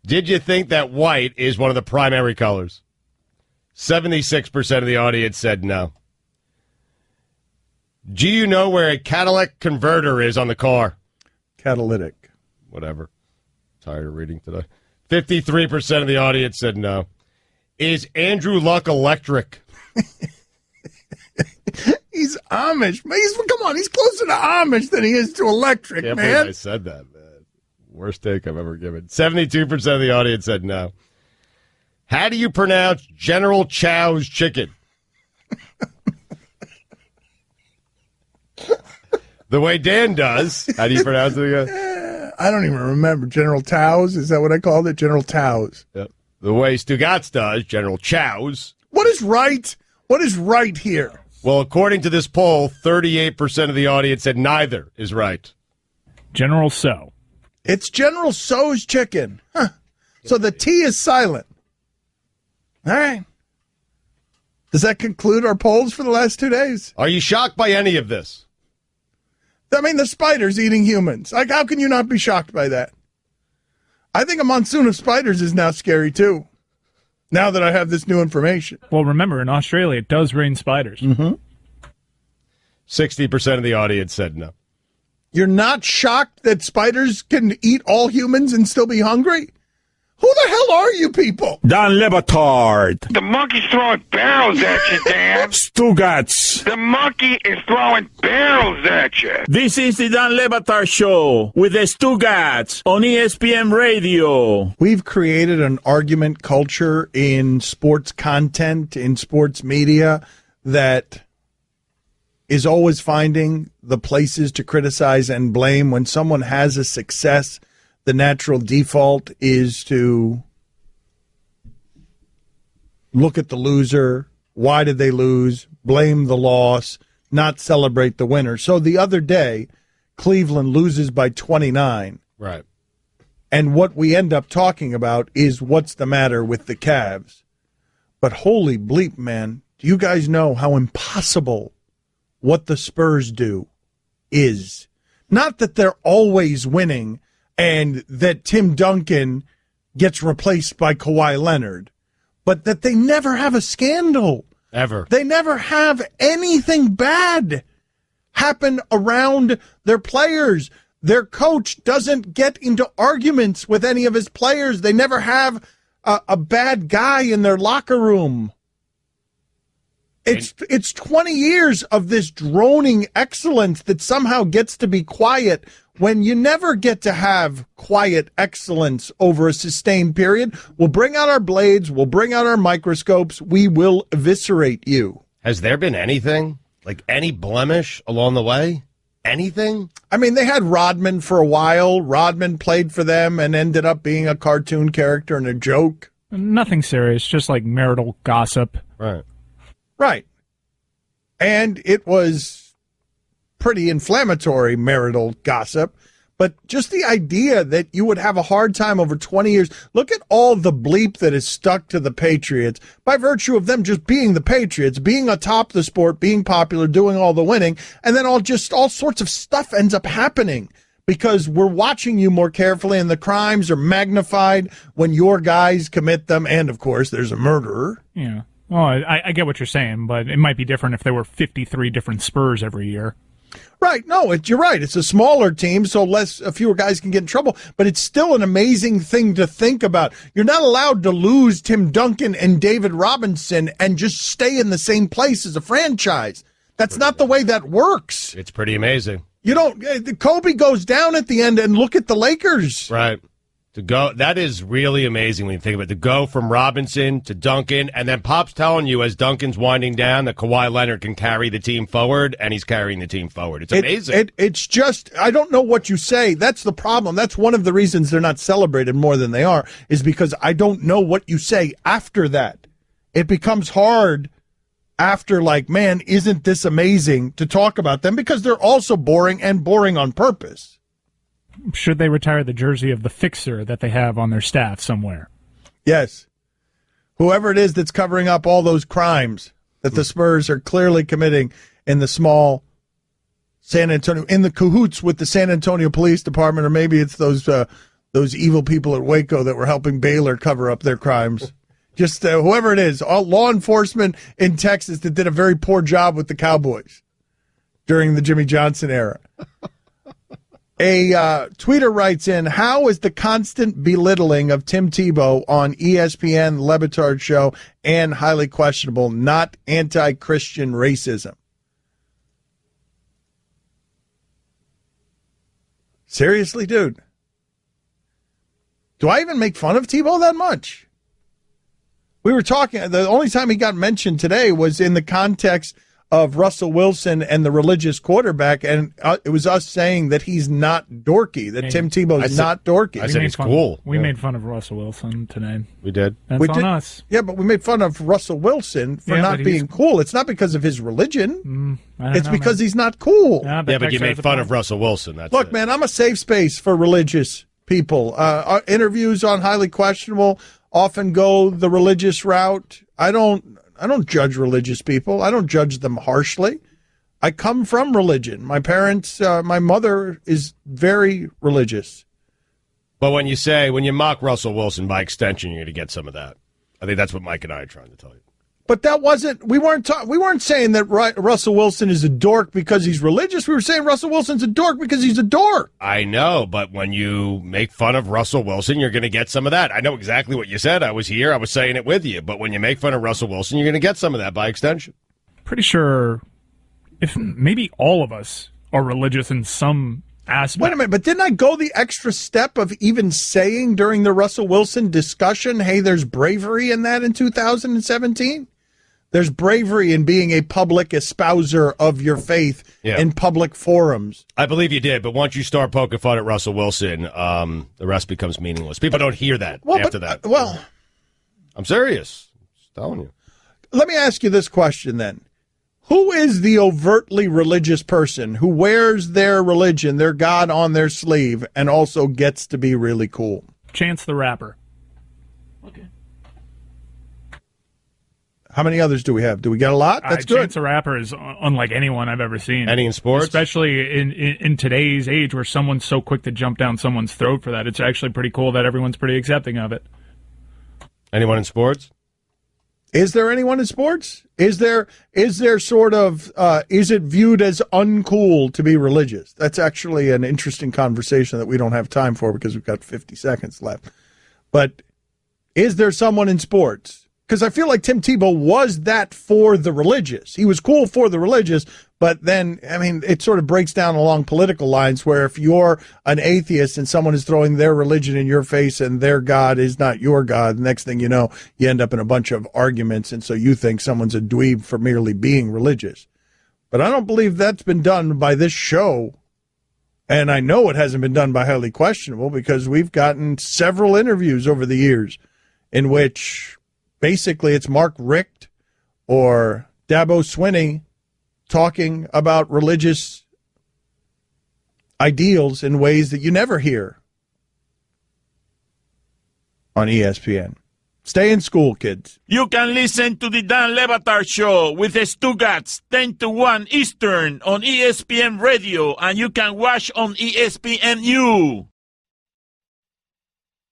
Did you think that white is one of the primary colors? 76% of the audience said no. Do you know where a catalytic converter is on the car? Catalytic. Whatever. Tired of reading today. 53% of the audience said no. Is Andrew Luck electric? He's Amish. Come on, he's closer to Amish than he is to electric, Can't man. believe I said that, man. Worst take I've ever given. 72% of the audience said no. How do you pronounce General Chow's chicken? The way Dan does. How do you pronounce it again? I don't even remember. General Tao's? Is that what I called it? General Tao's. Yep. The way Stugotz does, General Chow's. What is right? What is right here? Well, according to this poll, 38% of the audience said neither is right. General So. It's General So's chicken. Huh. So the T is silent. All right. Does that conclude our polls for the last 2 days? Are you shocked by any of this? I mean, the spiders eating humans. Like, how can you not be shocked by that? I think a monsoon of spiders is now scary, too. Now that I have this new information. Well, remember, in Australia, it does rain spiders. Mm-hmm. 60% of the audience said no. You're not shocked that spiders can eat all humans and still be hungry? Who the hell are you people? Dan Batard. The monkey's throwing barrels at you, Dan. Stugotz. The monkey is throwing barrels at you. This is the Dan Batard Show with the Stugotz on ESPN Radio. We've created an argument culture in sports content, in sports media, that is always finding the places to criticize and blame. When someone has a success, the natural default is to look at the loser. Why did they lose? Blame the loss, not celebrate the winner. So the other day, Cleveland loses by 29. Right. And what we end up talking about is what's the matter with the Cavs. But holy bleep, man, do you guys know how impossible what the Spurs do is? Not that they're always winning and that Tim Duncan gets replaced by Kawhi Leonard, but that they never have a scandal. Ever. They never have anything bad happen around their players. Their coach doesn't get into arguments with any of his players. They never have a bad guy in their locker room. It's 20 years of this droning excellence that somehow gets to be quiet when you never get to have quiet excellence over a sustained period. We'll bring out our blades. We'll bring out our microscopes. We will eviscerate you. Has there been anything? Like any blemish along the way? Anything? I mean, they had Rodman for a while. Rodman played for them and ended up being a cartoon character and a joke. Nothing serious, just like marital gossip. Right. Right. And it was pretty inflammatory marital gossip. But just the idea that you would have a hard time over 20 years. Look at all the bleep that is stuck to the Patriots by virtue of them just being the Patriots, being atop the sport, being popular, doing all the winning. And then all sorts of stuff ends up happening because we're watching you more carefully and the crimes are magnified when your guys commit them. And, of course, there's a murderer. Yeah. Well, I get what you're saying, but it might be different if there were 53 different Spurs every year. Right. No, you're right. It's a smaller team, so fewer guys can get in trouble. But it's still an amazing thing to think about. You're not allowed to lose Tim Duncan and David Robinson and just stay in the same place as a franchise. That's not the way that works. It's pretty amazing. You don't. Kobe goes down at the end, and look at the Lakers. Right. That is really amazing when you think of it. To go from Robinson to Duncan, and then Pop's telling you as Duncan's winding down that Kawhi Leonard can carry the team forward, and he's carrying the team forward. It's amazing. It's just, I don't know what you say. That's the problem. That's one of the reasons they're not celebrated more than they are, is because I don't know what you say after that. It becomes hard after, like, man, isn't this amazing to talk about them, because they're also boring and boring on purpose. Should they retire the jersey of the fixer that they have on their staff somewhere? Yes. Whoever it is that's covering up all those crimes that the Spurs are clearly committing in the small San Antonio, in the cahoots with the San Antonio Police Department, or maybe it's those evil people at Waco that were helping Baylor cover up their crimes. Just whoever it is, all law enforcement in Texas that did a very poor job with the Cowboys during the Jimmy Johnson era. A tweeter writes in, how is the constant belittling of Tim Tebow on ESPN, Le Batard Show, and highly questionable, not anti-Christian racism? Seriously, dude? Do I even make fun of Tebow that much? We were talking, the only time he got mentioned today was in the context of Russell Wilson and the religious quarterback, and it was us saying that he's not dorky, that Tim Tebow's not dorky. I said he's cool. We made fun of Russell Wilson today. We did. That's on us. Yeah, but we made fun of Russell Wilson for not being cool. It's not because of his religion. It's because he's not cool. Yeah, but you made fun of Russell Wilson. Look, man, I'm a safe space for religious people. Our interviews on Highly Questionable often go the religious route. I don't judge religious people. I don't judge them harshly. I come from religion. My parents, my mother is very religious. But when you mock Russell Wilson, by extension, you're going to get some of that. I think that's what Mike and I are trying to tell you. But that wasn't, we weren't saying that Russell Wilson is a dork because he's religious. We were saying Russell Wilson's a dork because he's a dork. I know, but when you make fun of Russell Wilson, you're going to get some of that. I know exactly what you said. I was here. I was saying it with you. But when you make fun of Russell Wilson, you're going to get some of that by extension. Pretty sure if maybe all of us are religious in some aspect. Wait a minute, but didn't I go the extra step of even saying during the Russell Wilson discussion, hey, there's bravery in that in 2017? There's bravery in being a public espouser of your faith in public forums. I believe you did, but once you start poking fun at Russell Wilson, the rest becomes meaningless. People don't hear that after that. Well, I'm serious. Just telling you. Let me ask you this question then. Who is the overtly religious person who wears their religion, their God, on their sleeve and also gets to be really cool? Chance the Rapper. How many others do we have? Do we get a lot? That's good. Chance the Rapper is unlike anyone I've ever seen. Any in sports? Especially in today's age where someone's so quick to jump down someone's throat for that. It's actually pretty cool that everyone's pretty accepting of it. Anyone in sports? Is there anyone in sports? Is there sort of, is it viewed as uncool to be religious? That's actually an interesting conversation that we don't have time for because we've got 50 seconds left. But is there someone in sports? Because I feel like Tim Tebow was that for the religious. He was cool for the religious, but then, I mean, it sort of breaks down along political lines where if you're an atheist and someone is throwing their religion in your face and their God is not your God, the next thing you know, you end up in a bunch of arguments, and so you think someone's a dweeb for merely being religious. But I don't believe that's been done by this show, and I know it hasn't been done by Highly Questionable because we've gotten several interviews over the years in which basically it's Mark Richt or Dabo Swinney talking about religious ideals in ways that you never hear on ESPN. Stay in school, kids. You can listen to the Dan Le Batard Show with the Stugotz 10 to 1 Eastern on ESPN Radio, and you can watch on ESPNU.